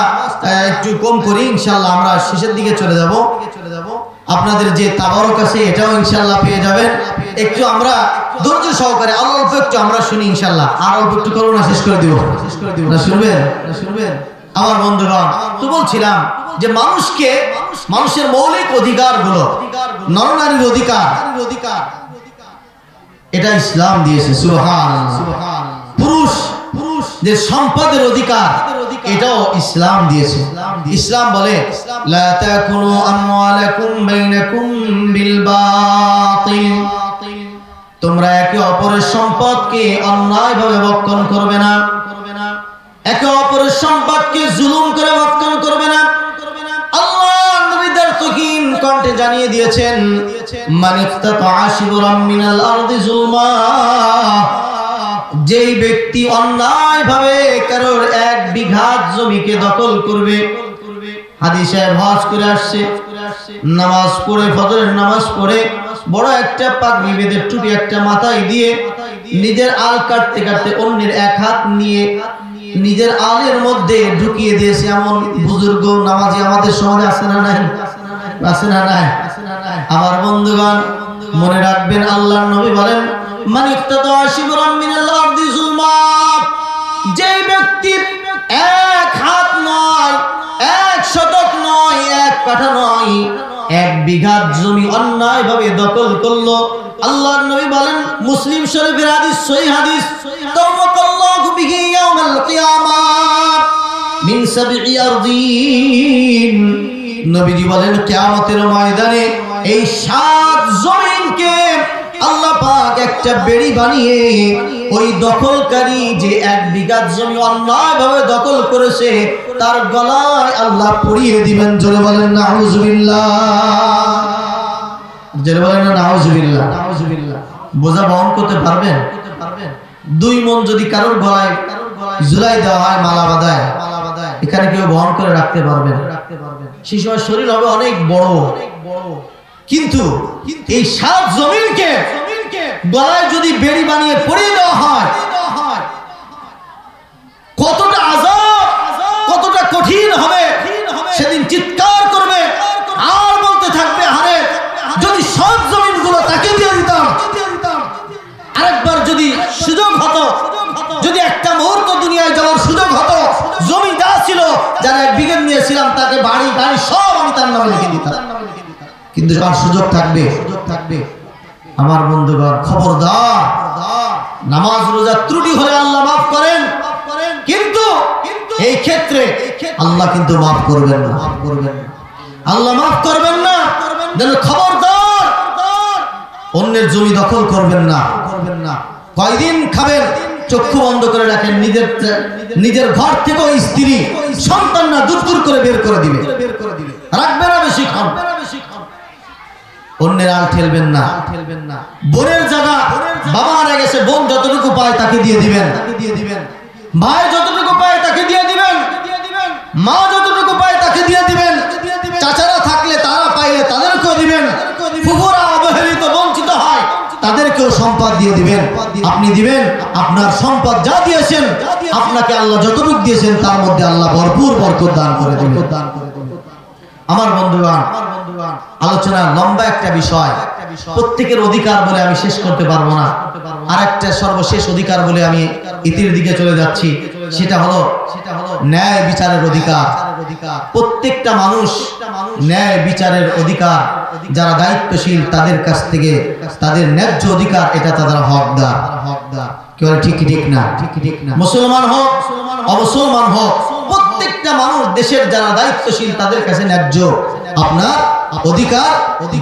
একটু কম করি ইনশাআল্লাহ। আমরা শেষের দিকে চলে যাব, আপনাদের যে তাবারক আছে এটাও ইনশাআল্লাহ পেয়ে যাবেন। একটু আমরা ধৈর্য সহকারে অল্প একটু আমরা শুনি ইনশাআল্লাহ। আর অল্প একটু করবো না, শেষ করে দিব না, শুনবেন আমার বন্ধুগণ? তো বলছিলাম যে মানুষের মৌলিক অধিকারগুলো, নরনারীর অধিকার, এটা ইসলাম দিয়েছে। সুবহানাল্লাহ। পুরুষ যে সম্পদের অধিকার, এটাও ইসলাম দিয়েছে। ইসলাম বলে, লা তাকুনু আমওয়ালাকুম বাইনাকুম বিল বাতিল, তোমরা একে অপরের সম্পদকে অন্যায়ভাবে ভক্ষণ করবে না, একে অপরের সম্পদকে জুলুম করে ভক্ষণ করবে না। আল্লাহ নবীদের তকিন কণ্ঠে জানিয়ে দিয়েছেন, মান ইফতাতা শিবরাম মিনাল আরদি জুলমা, যেই ব্যক্তি অন্যায়ভাবে কারোর 1 বিঘা জমিকে দখল করবে। হাদিসে হজ করে আসছে, নামাজ পড়ে, ফজরের নামাজ পড়ে, বড় একটা পাগড়ি বেঁধে, টুপি একটা মাথায় দিয়ে, নিজের আল কাটতে কাটতে অন্যের 1 হাত নিয়ে নিজের আলের মধ্যে ঢুকিয়ে দিয়েছে, এমন বুজুর্গ নামাজি আমাদের সমাজে আছে না নাই? আছে না নাই? আমার বন্ধুগণ মনে রাখবেন, আল্লাহর নবী বলেন, মান ইফতাতা শিবরাম মিনাল আরদি যুলমা, যেই ব্যক্তি 1 হাত নয়, 1 শতক নয়, 1 কাঠা নয়, 1 বিঘা জমি অন্যায়ভাবে দখল করলো, আল্লাহর নবী বলেন, মুসলিম শরীফের হাদিস, সহিহ হাদিস, তাওয়াক্কাল্লাহু বিহি ইয়াউমাল কিয়ামাহ মিন 7 আরদিন, নবীজি বলেন কিয়ামতের ময়দানে এই 7 জমিনকে আল্লাহ পাক একটা বেড়ি বানিয়ে ওই দখলকারী যে 1 বিঘা জমি অন্যায়ভাবে দখল করেছে তার গলায় আল্লাহ পরিয়ে দিবেন। জোরে বলেন নাউজুবিল্লাহ, জোরে বলেন না নাউজুবিল্লাহ। বোঝা বহন করতে পারবেন? 2 মণ যদি কারোর গলায় ঝুলাই দেওয়া হয়, মালা বাঁধায়, এখানে কেউ বহন করে রাখতে পারবেন? সেই সময় শরীর হবে অনেক বড়, কিন্তু এই 7 জমিনকে গলায় যদি বেড়ি বানিয়ে পরিয়ে দেওয়া হয়, কতটা আযাব, কতটা কঠিন হবে। সেদিন চিৎকার করবে আর বলতে থাকবে, আরে যদি সব জমিনগুলো তাকে দিয়ে দিতাম, আরেকবার যদি সুযোগ হতো, যদি একটা মুহূর্ত দুনিয়ায় যাওয়ার সুযোগ হতো, জমি যা ছিল, যারা 1 বিঘা নিয়েছিলাম তাকে বাড়ি গাড়ি সব আমি তার নামে লিখে দিতাম। কিন্তু আর সুযোগ থাকবে। আমার বন্ধুগণ, খবরদার, নামাজ রোজা ত্রুটি হলে আল্লাহ মাফ করেন, কিন্তু এই ক্ষেত্রে আল্লাহ কিন্তু মাফ করবেন না, আল্লাহ মাফ করবেন না। খবরদার, অন্যের জমি দখল করবেন না। কয়দিন খাবেন, চক্ষু বন্ধ করে রাখেন। নিজের ঘর থেকে স্ত্রী সন্তানরা দূর করে বের করে দিবে, রাখবে না বেশি খান। অন্যের আল ঠেলবেন না। বোনের জায়গা, বাবা মারা গেছে, বোন যতটুকু পায় তাকে দিয়ে দিবেন, ভাই যতটুকু পায় তাকে দিয়ে দিবেন, মা যতটুকু পায় তাকে দিয়ে দিবেন, চাচারা থাকলে তারা পাইলে তাদেরকেও দিবেন, ফুফুরা অবহেলিত বঞ্চিত হয় তাদেরকেও সম্পদ দিয়ে দিবেন। আপনি দিবেন, আপনার সম্পদ যা দিয়েছেন, আপনাকে আল্লাহ যতটুকু দিয়েছেন তার মধ্যে আল্লাহ ভরপুর বরকত দান করে দিবেন। আমার বন্ধুগণ, আলোচনা লম্বা একটা বিষয়, প্রত্যেকের অধিকার বলে আমি শেষ করতে পারবো না। আর একটা সর্বশেষ অধিকার বলে আমি ইতির দিকে চলে যাচ্ছি, সেটা হলো ন্যায় বিচারের অধিকার। প্রত্যেকটা মানুষ ন্যায় বিচারের অধিকার, যারা দায়িত্বশীল তাদের কাছ থেকে তাদের ন্যায্য অধিকার, এটা তাদের হকদার। কি বলে ঠিক না? মুসলমান হোক অমুসলমান হোক, প্রত্যেকটা মানুষ দেশের যারা দায়িত্বশীল তাদের কাছে ন্যায্য আপনার অধিকার,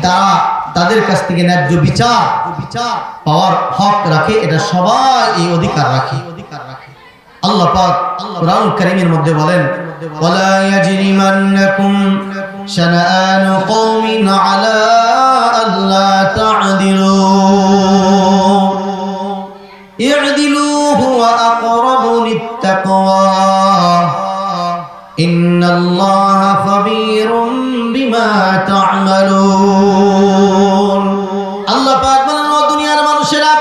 তারা তাদের কাছ থেকে ন্যায্য বিচার পাওয়ার হক রাখে। এটা সবাই এই অধিকার রাখে। আল্লাহ পাক কুরআনুল কারীমের মধ্যে বলেন, ওয়ালা ইয়াজরিমান্নাকুম শানাআনু কওমিন আলা আল্লা তা'দিলু ই'দিলু হুয়া আকরাবু লিত-তাকওয়া ইন্নাল্লাহা খাবীরুম বিমা তা'মালুন। আল্লাহ পাক বলেন, ও দুনিয়ার মানুষেরা,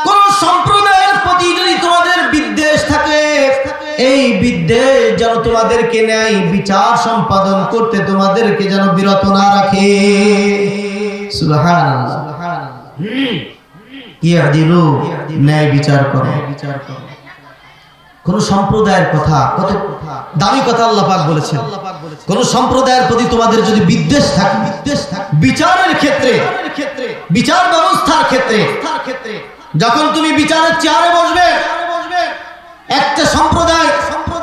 কোন সম্প্রদায়ের প্রতি যদি তোমাদের বিদ্বেষ থাকে, এই বিদ্বেষ যেন তোমাদেরকে ন্যায় বিচার সম্পাদন করতে তোমাদেরকে যেন বিরত না রাখে। সুবহানাল্লাহ। ইয়াদিলু, ন্যায় বিচার করো। কোন সম্প্রদায়ের কথা, কত দামি কথা আল্লাহ পাক বলেছেন। কোন সম্প্রদায়ের প্রতি তোমাদের যদি বিদ্বেষ থাকে, বিচারের ক্ষেত্রে, বিচার ব্যবস্থার ক্ষেত্রে, যখন তুমি বিচারের চেয়ারে বসবে, একটা সম্প্রদায়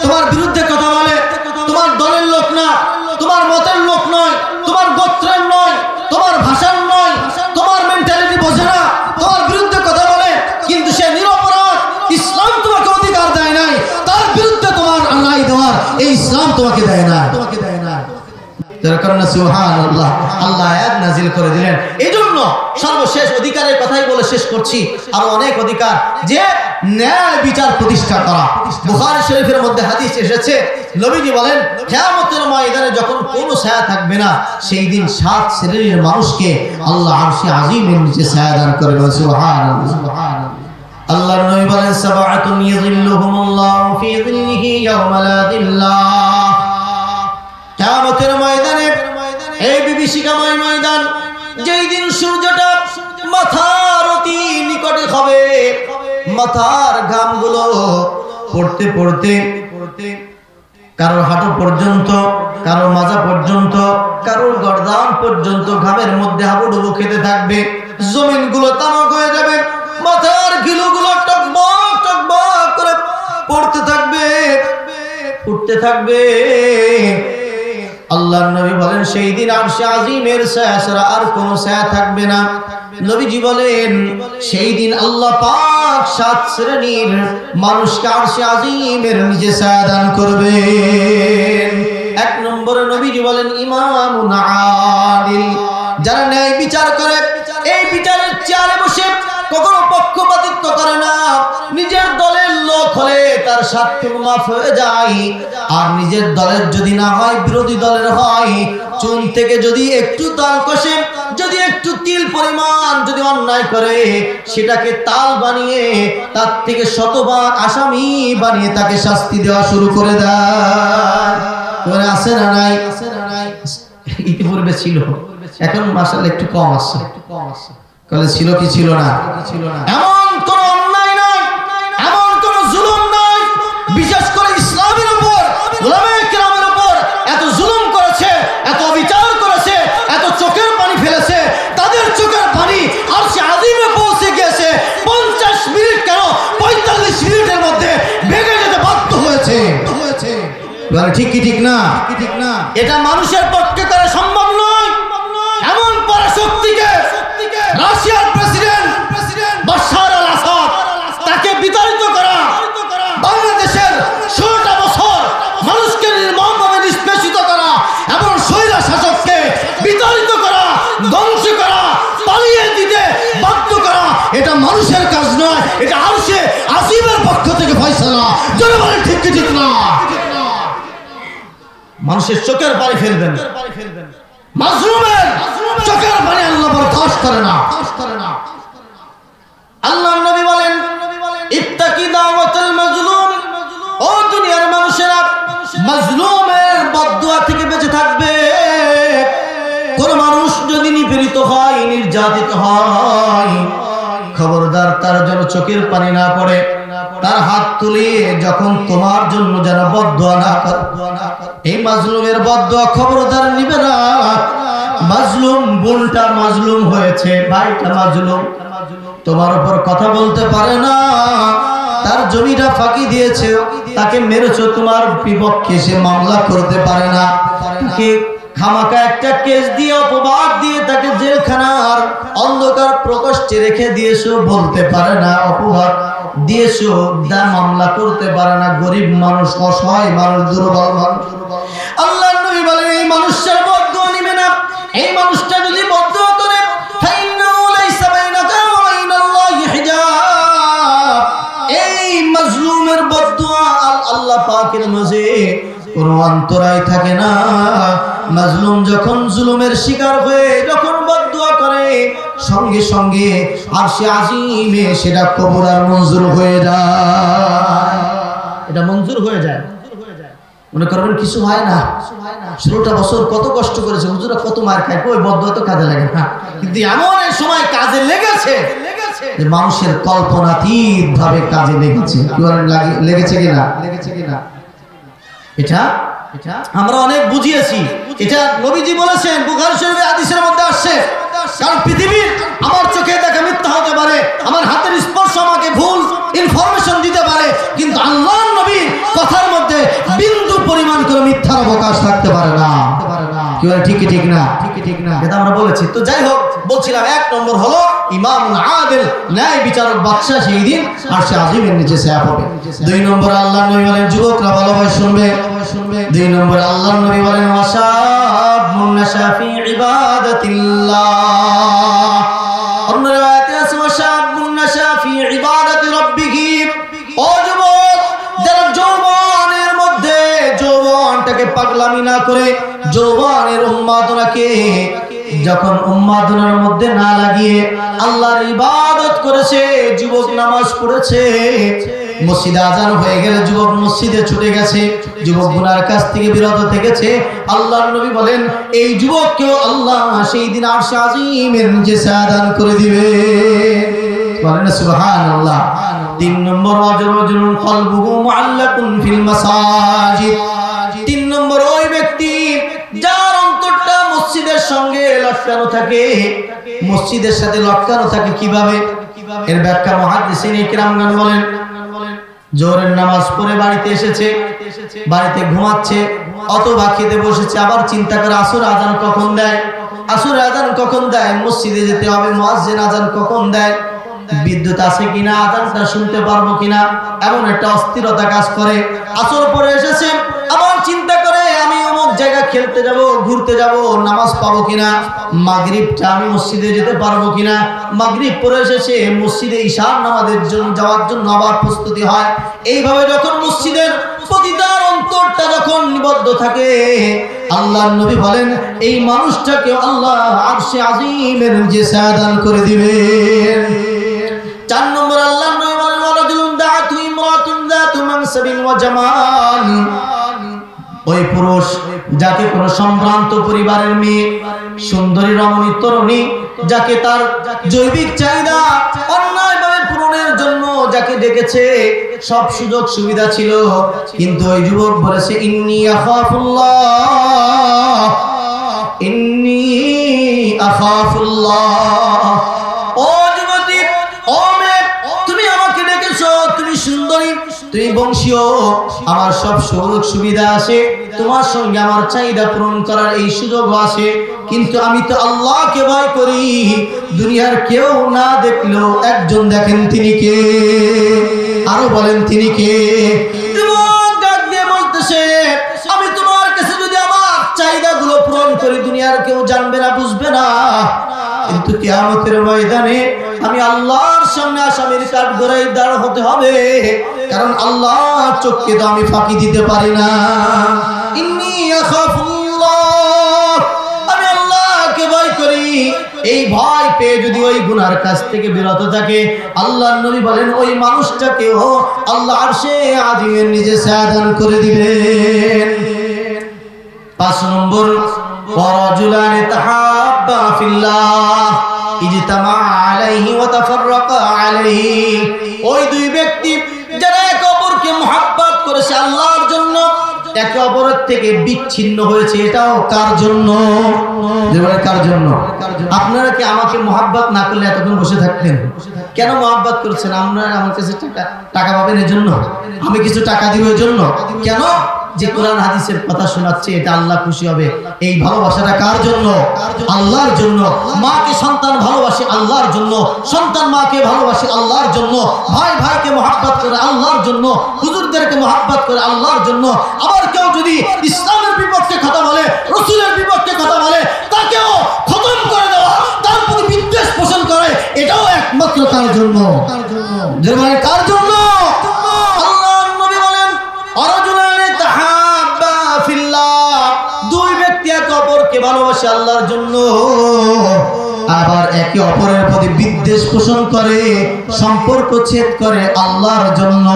তোমার বিরুদ্ধে কথা বলে, তোমার দলের লোক না, তোমার মতের লোক নয়, তোমার গোত্রের নয়, তোমার ভাষার নয়, তোমার মেন্টালিটি বোঝে না, তোমার বিরুদ্ধে কথা বলে, কিন্তু সে নিরপরাধ, ইসলাম তোমাকে অধিকার দেয় নাই, তার বিরুদ্ধে তোমার আল্লাহ দেওয়ার এই ইসলাম তোমাকে দেয় না। সুবহানাল্লাহ, আল্লাহ আয়াত নাযিল করে দিলেন। এইজন্য সর্বশেষ অধিকারের কথাই বলে শেষ করছি। আরো অনেক অধিকার, যে ন্যায় বিচার প্রতিষ্ঠা করা। বুখারী শরীফের মধ্যে হাদিস এসেছে, নবীজি বলেন, কিয়ামতের ময়দানে যখন কোনো ছায়া থাকবে না, সেই দিন 7 শ্রেণীর মানুষকে আল্লাহ আরশে আজিমের নিচে ছায়া দান করবেন। সুবহানাল্লাহ। আল্লাহর নবী বলেন, সাবআতুন ইয়াযিল্লুহুমুল্লাহু ফি যিল্লিহি ইয়াওমা লা যিল্লা। কিয়ামতের ময়দানে, এই বিভীষিকাময় ময়দান, যেই দিন সূর্যটা মাথার অতি নিকটে হবে, মাথার ঘামগুলো পড়তে পড়তে কারোর হাঁটু পর্যন্ত, কারোর মাজা পর্যন্ত, কারোর গর্দান পর্যন্ত ঘামের মধ্যে হাবুডুবু খেতে থাকবে। জমিনগুলো তামাক হয়ে যাবে, মাথার গিলুগুলো টকবক টকবক করে পড়তে থাকবে, উঠতে থাকবে। আল্লাহর নবী বলেন, সেই দিন আরশে আজিমের ছায়া ছাড়া আর কোনো ছায়া থাকবে না। নবীজি বলেন, সেই দিন আল্লাহ পাক 7 শ্রেণীর মানুষকে আরশে আজিমের নিচে ছায়া দান করবেন। 1 নম্বরে নবীজি বলেন, ইমামুন আদিল, যারা ন্যায় বিচার করে, এই বিচারের চেয়ারে বসে কখনো পক্ষপাতিত্ব করে না। নিজের দলের লোক হলে তার স্বার্থ মাফ হয়ে যায়, আর নিজের দলের যদি না হয়, বিরোধী দলের হয়, চুন থেকে যদি একটু তাল কষে যদি একটু তিল পরিমাণ যদি অন্যায় করে সেটাকে তাল বানিয়ে তার থেকে শতভাগ আসামি বানিয়ে তাকে শাস্তি দেওয়া শুরু করে দেয়। আছে না নাই? ইতিপূর্বে ছিল, এখন মাশাআল্লাহ একটু কম আসছে। কলে ছিল কি ছিল না? এমন কোন অন্যায় নাই, এমন কোন জুলুম নাই, বিশেষ করে ইসলামের উপর, উলামায়ে কেরামের উপর এত জুলুম করেছে, এত অবিচার করেছে, এত চোখের পানি ফেলেছে, তাদের চোখের পানি আরশে আজিমে পৌঁছে গিয়েছে। 50 মিনিট কেন 45 মিনিটের মধ্যে ভেঙে যেতে বাধ্য হয়েছে। ঠিক কি ঠিক না? এটা মানুষের পক্ষে করা সম্ভব নয়। এমন পরাশক্তিকে রাশিয়ার প্রেসিডেন্ট বাশার আল আসাদ তাকে বিতাড়িত করা, বাংলাদেশের 16টা বছর মানুষকে নির্মমভাবে নিষ্পেষিত করা এবং স্বৈরা শাসককে বিতাড়িত করা, ধ্বংস করা, পালিয়ে দিতে বাধ্য করা, এটা মানুষের কাজ নয়, এটা আরশে আজিমের পক্ষ থেকে ফয়সালা। জোরে বলেন ঠিক কি ঠিক না? মানুষের চোখের পানি ফেলবেন, মাজলুমের চোখের পানি আল্লাহ বরদাস্ত করে না। আল্লাহর নবী বলেন, ইত্তাকি দাওয়াতুল মাজলুম। ও দুনিয়ার মানুষেরা, মাজলুমের বদদুয়া থেকে বেঁচে থাকবে। কোন মানুষ যদি নিপীড়িত হয়, নির্যাতিত হয়, খবরদার তার যেন চোখের পানি না পড়ে, তার হাত তুলে যখন তোমার জন্য যেন বদদুয়া না করে। এই মাজলুমের বদদুয়া খবরদার নিবে না। মাজলুম বোনটা মাজলুম হয়েছে, ভাইটা মাজলুম, তোমার উপর কথা বলতে পারে না, তার জমিটা ফাঁকি দিয়েছে, তাকে মেরেছো, তোমার বিপক্ষে সে মামলা করতে পারে না, তাকে খামাকা একটা কেস দিয়ে অপবাদ দিয়ে তাকে জেলখানার অন্ধকার প্রকোষ্ঠে রেখে দিয়েছো, বলতে পারে না, অপবাদ দিয়েছো, মামলা করতে পারে না। গরিব মানুষ, অসহায় মানুষ, দুর্বল মানুষ। আল্লাহর নবী বলেন, এই মানুষের বদদুয়া নিবে না। এই মানুষটা যদি বদদুয়া করে, ফাইন্নাহু লাইসা বাইনাকা ওয়া বাইনাল্লাহি হিজাব। এই মাজলুমের বদদুয়া আল্লাহ পাকের মাঝে কোনো অন্তরায় থাকে না। মাজলুম যখন জুলুমের শিকার হয়ে যখন বদদুয়া করে, সঙ্গে সঙ্গে আরশে আজিমে সেটা কবুল আর মঞ্জুর হয়ে যায়। এটা মঞ্জুর হয়ে যায়। মনে করবেন কিছু হয় না, 16টা বছর কত কষ্ট করেছে, হুজুরা কত মার খায়, কই বদদুয়া তো কাজে লাগে না, কিন্তু এমন এই সময় কাজে লেগেছে যে মানুষের কল্পনাতীত ভাবে কাজে লেগেছে। কি বলেন, লেগেছে কিনা? এটা আমরা অনেক বুঝিয়েছি। এটা নবীজি বলেছেন, বুখারী শরীফের হাদিসের মধ্যে আসছে, কারণ পৃথিবীর আমার চোখে দেখা মিথ্যা হতে পারে, আমার হাতের স্পর্শ আমাকে ভুল ইনফরমেশন দিতে পারে, কিন্তু আল্লাহর নবীর কথার মধ্যে বিন্দু পরিমাণ করে মিথ্যার অবকাশ থাকতে পারে না। কি বলে, ঠিক না? এটা আমরা বলেছি। তো যাই হোক, বলছিলাম 1 নম্বর হলো ইমামুল আদিল, ন্যায় বিচারক বাদশা সেই দিন আরশে আজিমের নিচে ছায়া পাবে। 2 নম্বর আল্লাহর নবী বলেন, যুবকরা ভালোভাবে শুনবে। 2 নম্বর আল্লাহর নবী বলেন, ওয়াশাবুন নাশা ফি ইবাদাতিল্লাহ। অন্য riwayate আছে ওয়াশাবুন নাশা ফি ইবাদাতি রাব্বিহি। ও যুবক, যারা যৌবনের মধ্যে যৌবনটাকে পাগলামি না করে, যৌবনের উন্মাদনাকে যখন উন্মাদনার মধ্যে না লাগিয়ে আল্লাহর ইবাদত করেছে, যুবক নামাজ পড়েছে, মসজিদে আজান হয়ে গেলে যুবক মসজিদে ছুটে গেছে, যুবক গুনার কাছ থেকে বিরত থেকেছে, আল্লাহর নবী বলেন এই যুবককেও আল্লাহ সেই দিন আরশে আজিমের নিচে ছায়া দান করে দিবে। বলেন না সুবহানাল্লাহ। 3 নম্বর রাজুলুন কলবুহু মুআল্লাকুন ফিল মাসাজিদ। 3 নম্বর ওই ব্যক্তি যার অন্তরটা মসজিদের সঙ্গে লটকানো থাকে। মসজিদের সাথে লটকানো থাকে কিভাবে? এর ব্যাখ্যা মুহাদ্দিসিন ইকরামগণ বলেন, জোহরের নামাজ পড়ে বাড়িতে এসেছে, বাড়িতে ঘুমাচ্ছে, অথবা খেতে বসেছে, আবার চিন্তা করে আসর আজান কখন দেয়, আসর আজান কখন দেয়, মসজিদে যেতে হবে, মুয়াজ্জিন আজান কখন দেয়, বিদ্যুৎ আছে কিনা, আজানটা শুনতে পারবো কিনা, এমন একটা অস্থিরতা কাজ করে। আসর পরে এসেছে, আবার চিন্তা করে আমি অমুক জায়গা খেলতে যাব, ঘুরতে যাব, নামাজ পাবো কিনা, মাগরিবটা আমি মসজিদে যেতে পারবো কিনা, মাগরিব পরে এসেছে, মসজিদে ইশার নামাজের জন্য যাওয়ার জন্য আবার প্রস্তুতি হয়। এইভাবে যখন মসজিদের প্রতিদার অন্তরটা মুখটা যখন নিবদ্ধ থাকে আল্লাহর নবী বলেন এই মানুষটাকে আল্লাহ আরশে আজিমের নিচে ছায়া দান করে দিবেন। 4 নম্বর আল্লাহর নবী বলেন ওয়ারাজুলুন দাআতু ইমরাতুন যাতু মানসাবিন ওয়া জামাল, ওই পুরুষ যাকে কোন সম্ভ্রান্ত পরিবারের মেয়ে, সুন্দরী রমণী তরুণী, যাকে তার জৈবিক চাহিদা অন্যায়ভাবে পূরণের জন্য যাকে ডেকেছে, সব সুযোগ সুবিধা ছিল, কিন্তু ওই যুবক বলেছে ইন্নী আখাফুল্লাহ, ইন্নী আখাফুল্লাহ। ও যুবতী, ও মেয়ে, তুমি আমাকে ডেকেছো, তুমি সুন্দরী, তুমি বংশীয়, আমার সব সুযোগ সুবিধা আছে, তোমার সঙ্গে আমার চাহিদা পূরণ করার এই সুযোগও আছে, কিন্তু আমি তো আল্লাহকে ভয় করি। দুনিয়ার কেউ না দেখলেও একজন দেখেন, তিনি কে? আরো বলেন তিনি কে? ডাক দিয়ে বলতেছে আমি তোমার কাছে যদি আমার চাহিদাগুলো পূরণ করি দুনিয়ার কেউ জানবে না, বুঝবে না, কিন্তু কিয়ামতের ময়দানে আমি আল্লাহর সামনে আসামির কাঠগড়ায় দাঁড় হতে হবে, কারণ আল্লাহর চোখকে তো আমি ফাঁকি দিতে পারি না। ইন্নী আখাফুল্লাহ, আমি আল্লাহকে ভয় করি। এই ভয় পেয়ে যদি ওই গুনার কাছ থেকে বিরত থাকে, আল্লাহর নবী বলেন ওই মানুষটাকেও আল্লাহ আরশে আজিমের নিচে ছায়া দান করে দিবেন। 5 নম্বর ওয়ারাজুলান তাহাব্বা ফিল্লাহ ইজতামা আলাইহি ওয়া তাফাররাকা আলাইহি, ওই দুই ব্যক্তি যারা একে অপরকে মহব্বত করেছে আল্লাহর জন্য, একে অপরের থেকে বিচ্ছিন্ন হয়েছে, এটাও কার জন্য? কার জন্য? আপনারা কি আমাকে মহব্বত না করলে এতক্ষণ বসে থাকতেন? কেন মহব্বত করছেন? আপনারা আমার কাছে টাকা পাবেন এর জন্য, আমি কিছু টাকা দিব এর জন্য? কেন? যে কোরআন হাদিসের কথা শোনাচ্ছে, এটা আল্লাহ খুশি হবে। এই ভালোবাসাটা কার জন্য? আল্লাহর জন্য। মাকে সন্তান ভালোবাসে আল্লাহর জন্য, সন্তান মাকে ভালোবাসে আল্লাহর জন্য, ভাই ভাইকে মহব্বত করে আল্লাহর জন্য, হুজুরদেরকে মহব্বত করে আল্লাহর জন্য। আবার কেউ যদি ইসলামের বিপক্ষে কথা বলে, রাসূলের বিপক্ষে কথা বলে, তাকেও খতম করে দেওয়া, তার প্রতি বিদ্বেষ পোষণ করে, এটাও একমাত্র তার জন্য। কার জন্য? আল্লাহর নবী বলেন দুই ব্যক্তি একে অপরকে ভালোবাসে আল্লাহর জন্য, আবার একে অপরের প্রতি বিদ্বেষ পোষণ করে, সম্পর্ক ছেদ করে আল্লাহর জন্য।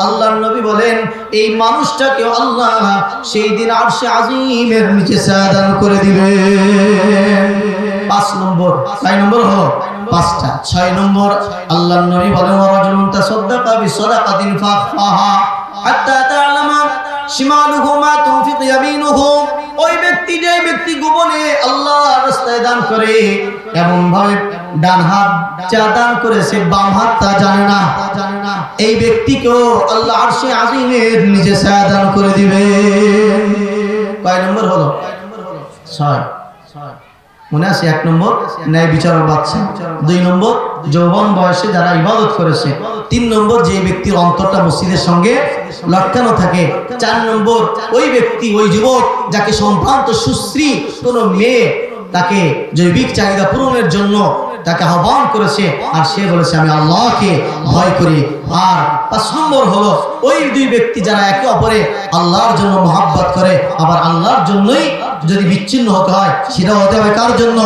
আল্লাহর নবী বলেন এই মানুষটাকে আল্লাহ সেই দিন আরশে আজিমের নিচে ছায়া দান করে দিবেন। 5 নম্বর, 6 নম্বর হলো 5টা। 6 নম্বর আল্লাহর নবী বলেন ওয়ারাজুলুন তাসাদদাকা বিসাদাকাতিন ফাখফাহা হাত্তা তা'লামা শিমালুহু মা তুনফিকু ইয়ামিনুহু, ওই ব্যক্তি যে ব্যক্তি গোপনে আল্লাহর রাস্তায় দান করে, এমন ভাবে ডান হাত যা দান করেছে বাম হাত তা জানে না, এই ব্যক্তিকেও আল্লাহ আরশে আজিমের নিচে ছায়া দান করে দিবেন। কয় নম্বর হলো? 6। মনে আছে? 1 নম্বর ন্যায় বিচারক বাদশা, 2 নম্বর যৌবন বয়সে যারা ইবাদত করেছে, 3 নম্বর যে ব্যক্তির অন্তরটা মসজিদের সঙ্গে লটকানো থাকে, 4 নম্বর ওই ব্যক্তি, ওই যুবক যাকে সম্ভ্রান্ত সুশ্রী কোনো মেয়ে তাকে জৈবিক চাহিদা পূরণের জন্য তাকে আহ্বান করেছে, আর সে বলেছে আমি আল্লাহকে ভয় করি। আর 5 নম্বর হলো ওই দুই ব্যক্তি যারা একে অপরে আল্লাহর জন্য মহব্বত করে, আবার আল্লাহর জন্যই যদি বিচ্ছিন্ন হতে হয় সেটা হতে হবে কার জন্য?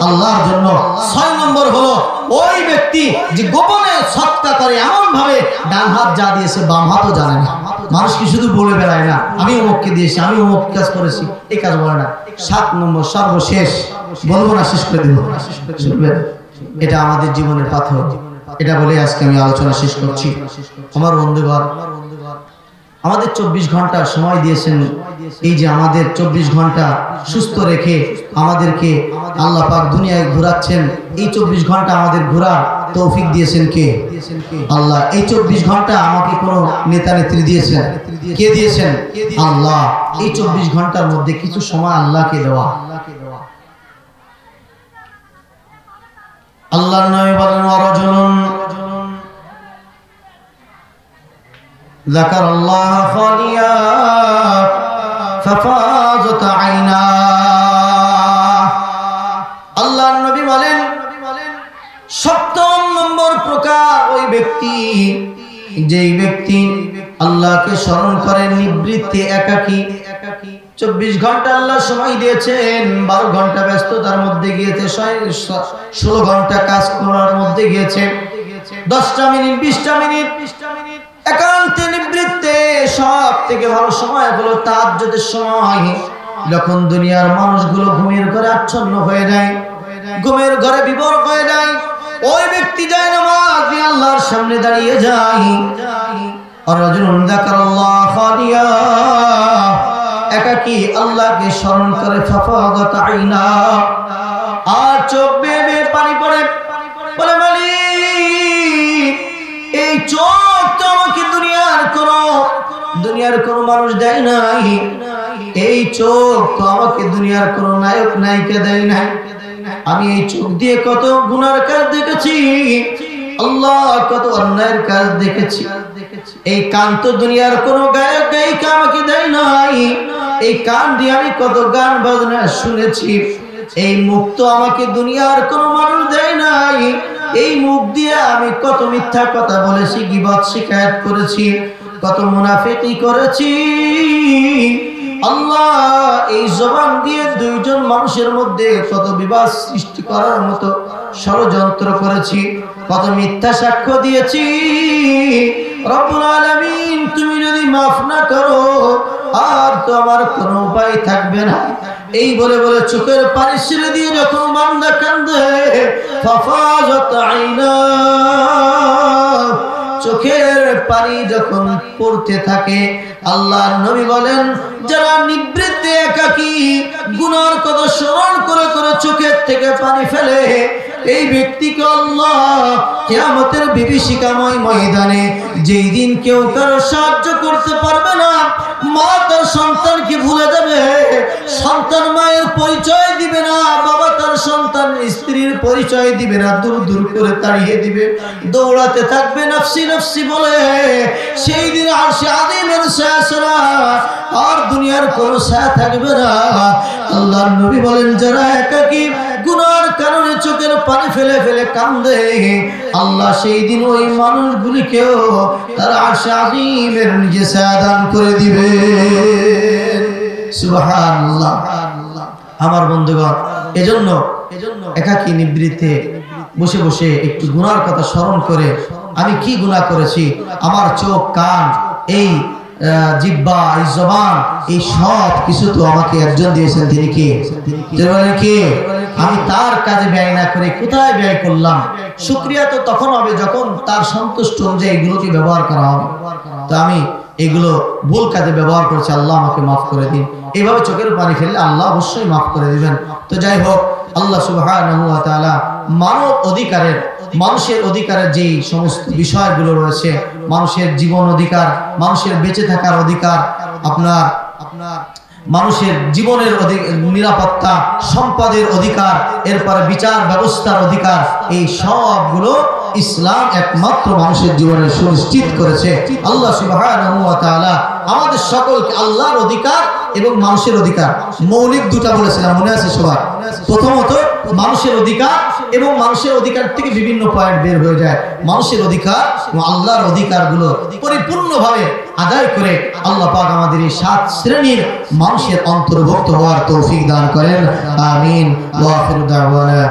আল্লাহর জন্য। 6 নম্বর হলো ওই ব্যক্তি যে গোপনে সৎকা করে, এমন ভাবে ডান হাত যা দিয়েছে বাম হাতও জানে না। মানুষ কি শুধু বলে বেড়ায় না আমি অমুককে দিয়েছি, আমি অমুক কাজ করেছি, এই কাজ বলে না। 7 নম্বর সর্বশেষ, বলবো না, শেষ করে দেবো, এটা আমাদের জীবনের পাথর, এটা বলে আজকে আমি আলোচনা শেষ করছি। আমার বন্ধুগণ, আমাদের 24 ঘন্টা সময় দিয়েছেন, এই যে আমাদের 24 ঘন্টা সুস্থ রেখে আমাদেরকে আল্লাহ পাক দুনিয়ায় ঘোরাচ্ছেন, এই 24 ঘন্টা আমাদের ঘোরার তৌফিক দিয়েছেন কে? আল্লাহ। এই 24 ঘন্টা আমাকে কোনো নেতা নেত্রী দিয়েছেন? কে দিয়েছেন? আল্লাহ। এই 24 ঘন্টার মধ্যে কিছু সময় আল্লাহকে দেওয়া। আল্লাহর নবী বলেন ওয়ারাজুলুন যাকারাল্লাহ খালিয়া ফাফাযাত আইনা। আল্লাহর নবী বলেন 7 নম্বর প্রকার ওই ব্যক্তি যেই ব্যক্তি আল্লাহকে স্মরণ করে নিবৃত্তে একাকী 24 ঘন্টা আল্লাহ সময় দিয়েছেন, 12 ঘন্টা ব্যস্ততার মধ্যে গিয়েছে, 16 ঘন্টা কাজ করার মধ্যে গিয়েছে, 10টা মিনিট 20টা মিনিট একান্তে নিবৃত্তে সব থেকে ভালো সময় হলো তাহাজ্জুদের সময়, যখন দুনিয়ার মানুষগুলো ঘুমের ঘরে আচ্ছন্ন হয়ে যায়, ঘুমের ঘরে বিভোর হয়ে যায়, ওই ব্যক্তি যায় নামাজ দিয়ে আল্লাহর সামনে দাঁড়িয়ে যায়। আর রাজুলুন যাকারাল্লাহ খালিয়া, একাকী আল্লাহকে স্মরণ করে, ফাফাদাত আইনা, আর চোখ বেয়ে বেয়ে পানি পড়ে, বলে মালিক এই চোখ তো আমাকে দুনিয়ার কোন মানুষ দেয় নাই, এই চোখ তো আমাকে দুনিয়ার কোন নায়ক নায়িকা দেয় নাই, আমি এই চোখ দিয়ে কত গুনার কাজ দেখেছি আল্লাহ, কত অন্যায়ের কাজ দেখেছি, এই কান তো দুনিয়ার কোন গায়ক গায়িকা আমাকে দেয় নাই, এই কান দিয়ে আমি কত গান বাজনা শুনেছি, এই মুখ তো আমাকে দুনিয়ার কোন মানুষ দেয় নাই, এই মুখ দিয়ে আমি কত মিথ্যা কথা বলেছি, গীবত শিকায়ত করেছি, কত মুনাফিকি করেছি আল্লাহ, এই জবান দিয়ে দুইজন মানুষের মধ্যে কত বিবাদ সৃষ্টি করার মতো ষড়যন্ত্র করেছি, কত মিথ্যা সাক্ষ্য দিয়েছি। রব্বুল আলামিন তুমি যদি মাফ না করো আর তো আমার কোনো উপায় থাকবে না। এই বলে বলে চোখের পানি ছেড়ে দিয়ে যখন বান্দা কান্দে, ফাফাজাত আইনা, চোখের পানি যখন পড়তে থাকে, আল্লাহর নবী বলেন যারা নিবৃত্তে একাকী গুনার কথা স্মরণ করে করে চোখের থেকে পানি ফেলে, এই ব্যক্তিকে আল্লাহ কিয়ামতের বিভীষিকাময় ময়দানে, যেই দিন কেউ কারো সাহায্য করতে পারবে না, মা তার সন্তানকে ভুলে যাবে, সন্তান মায়ের পরিচয় দিবে না, বাবা তার সন্তান স্ত্রীর পরিচয় দিবে না, দূর দূর করে তাড়িয়ে দিবে, দৌড়াতে থাকবে নফসি নফসি বলে, সেই দিন আরশে আযীমের ছায়া ছাড়া আর দুনিয়ার কোনো ছায়া থাকবে না। আল্লাহর নবী বলেন যারা একাকী গুনার কারণে চোখের পানি ফেলে ফেলে কান্দে, আল্লাহ সেই দিন ওই মানুষগুলিকেও তার আরশে আযীমের নিচে ছায়া দান করে দিবে। সুবহানাল্লাহ। আমার বন্ধুগণ, এজন্য একাকী নিবৃত্তে বসে বসে একটু গুনার কথা স্মরণ করে, আমি কি গুনাহ করেছি, আমার চোখ কান এই জিহ্বা এই জবান এই সব কিছু তো আমাকে একজন দিয়েছেন, তিনি কে? আমি তার কাজে ব্যয় না করে কোথায় ব্যয় করলাম? শুকরিয়া তো তখন হবে যখন তার সন্তুষ্ট অনুযায়ী এগুলোকে ব্যবহার করা হবে। তো আমি এগুলো ভুল কাজে ব্যবহার করছি, আল্লাহ আমাকে মাফ করে দিন। এইভাবে চোখের পানি ফেললে আল্লাহ অবশ্যই মাফ করে দিবেন। তো যাই হোক, আল্লাহ সুবহানাহু ওয়া তাআলা মানুষের অধিকারের যেই সমস্ত বিষয়গুলো রয়েছে, মানুষের জীবন অধিকার, মানুষের বেঁচে থাকার অধিকার, আপনার মানুষের জীবনের নিরাপত্তা, সম্পদের অধিকার, এরপরে বিচার ব্যবস্থার অধিকার, এই সবগুলো ইসলাম একমাত্র মানুষের জীবনে সুনিশ্চিত করেছে। আল্লাহ সুবহানাহু ওয়া তাআলা আমাদের সকলকে আল্লাহর অধিকার এবং মানুষের অধিকার, মৌলিক দুটা বলেছিলাম, মনে আছে সবার? প্রথমত মানুষের অধিকার, এবং মানুষের অধিকার থেকে বিভিন্ন পয়েন্ট বের হয়ে যায়। মানুষের অধিকার এবং আল্লাহর অধিকারগুলো পরিপূর্ণভাবে আদায় করে আল্লাহ পাক আমাদের এই 7 শ্রেণীর মানুষের অন্তর্ভুক্ত হওয়ার তৌফিক দান করেন। আমিন। ওয়া আখিরু দাওয়ানা।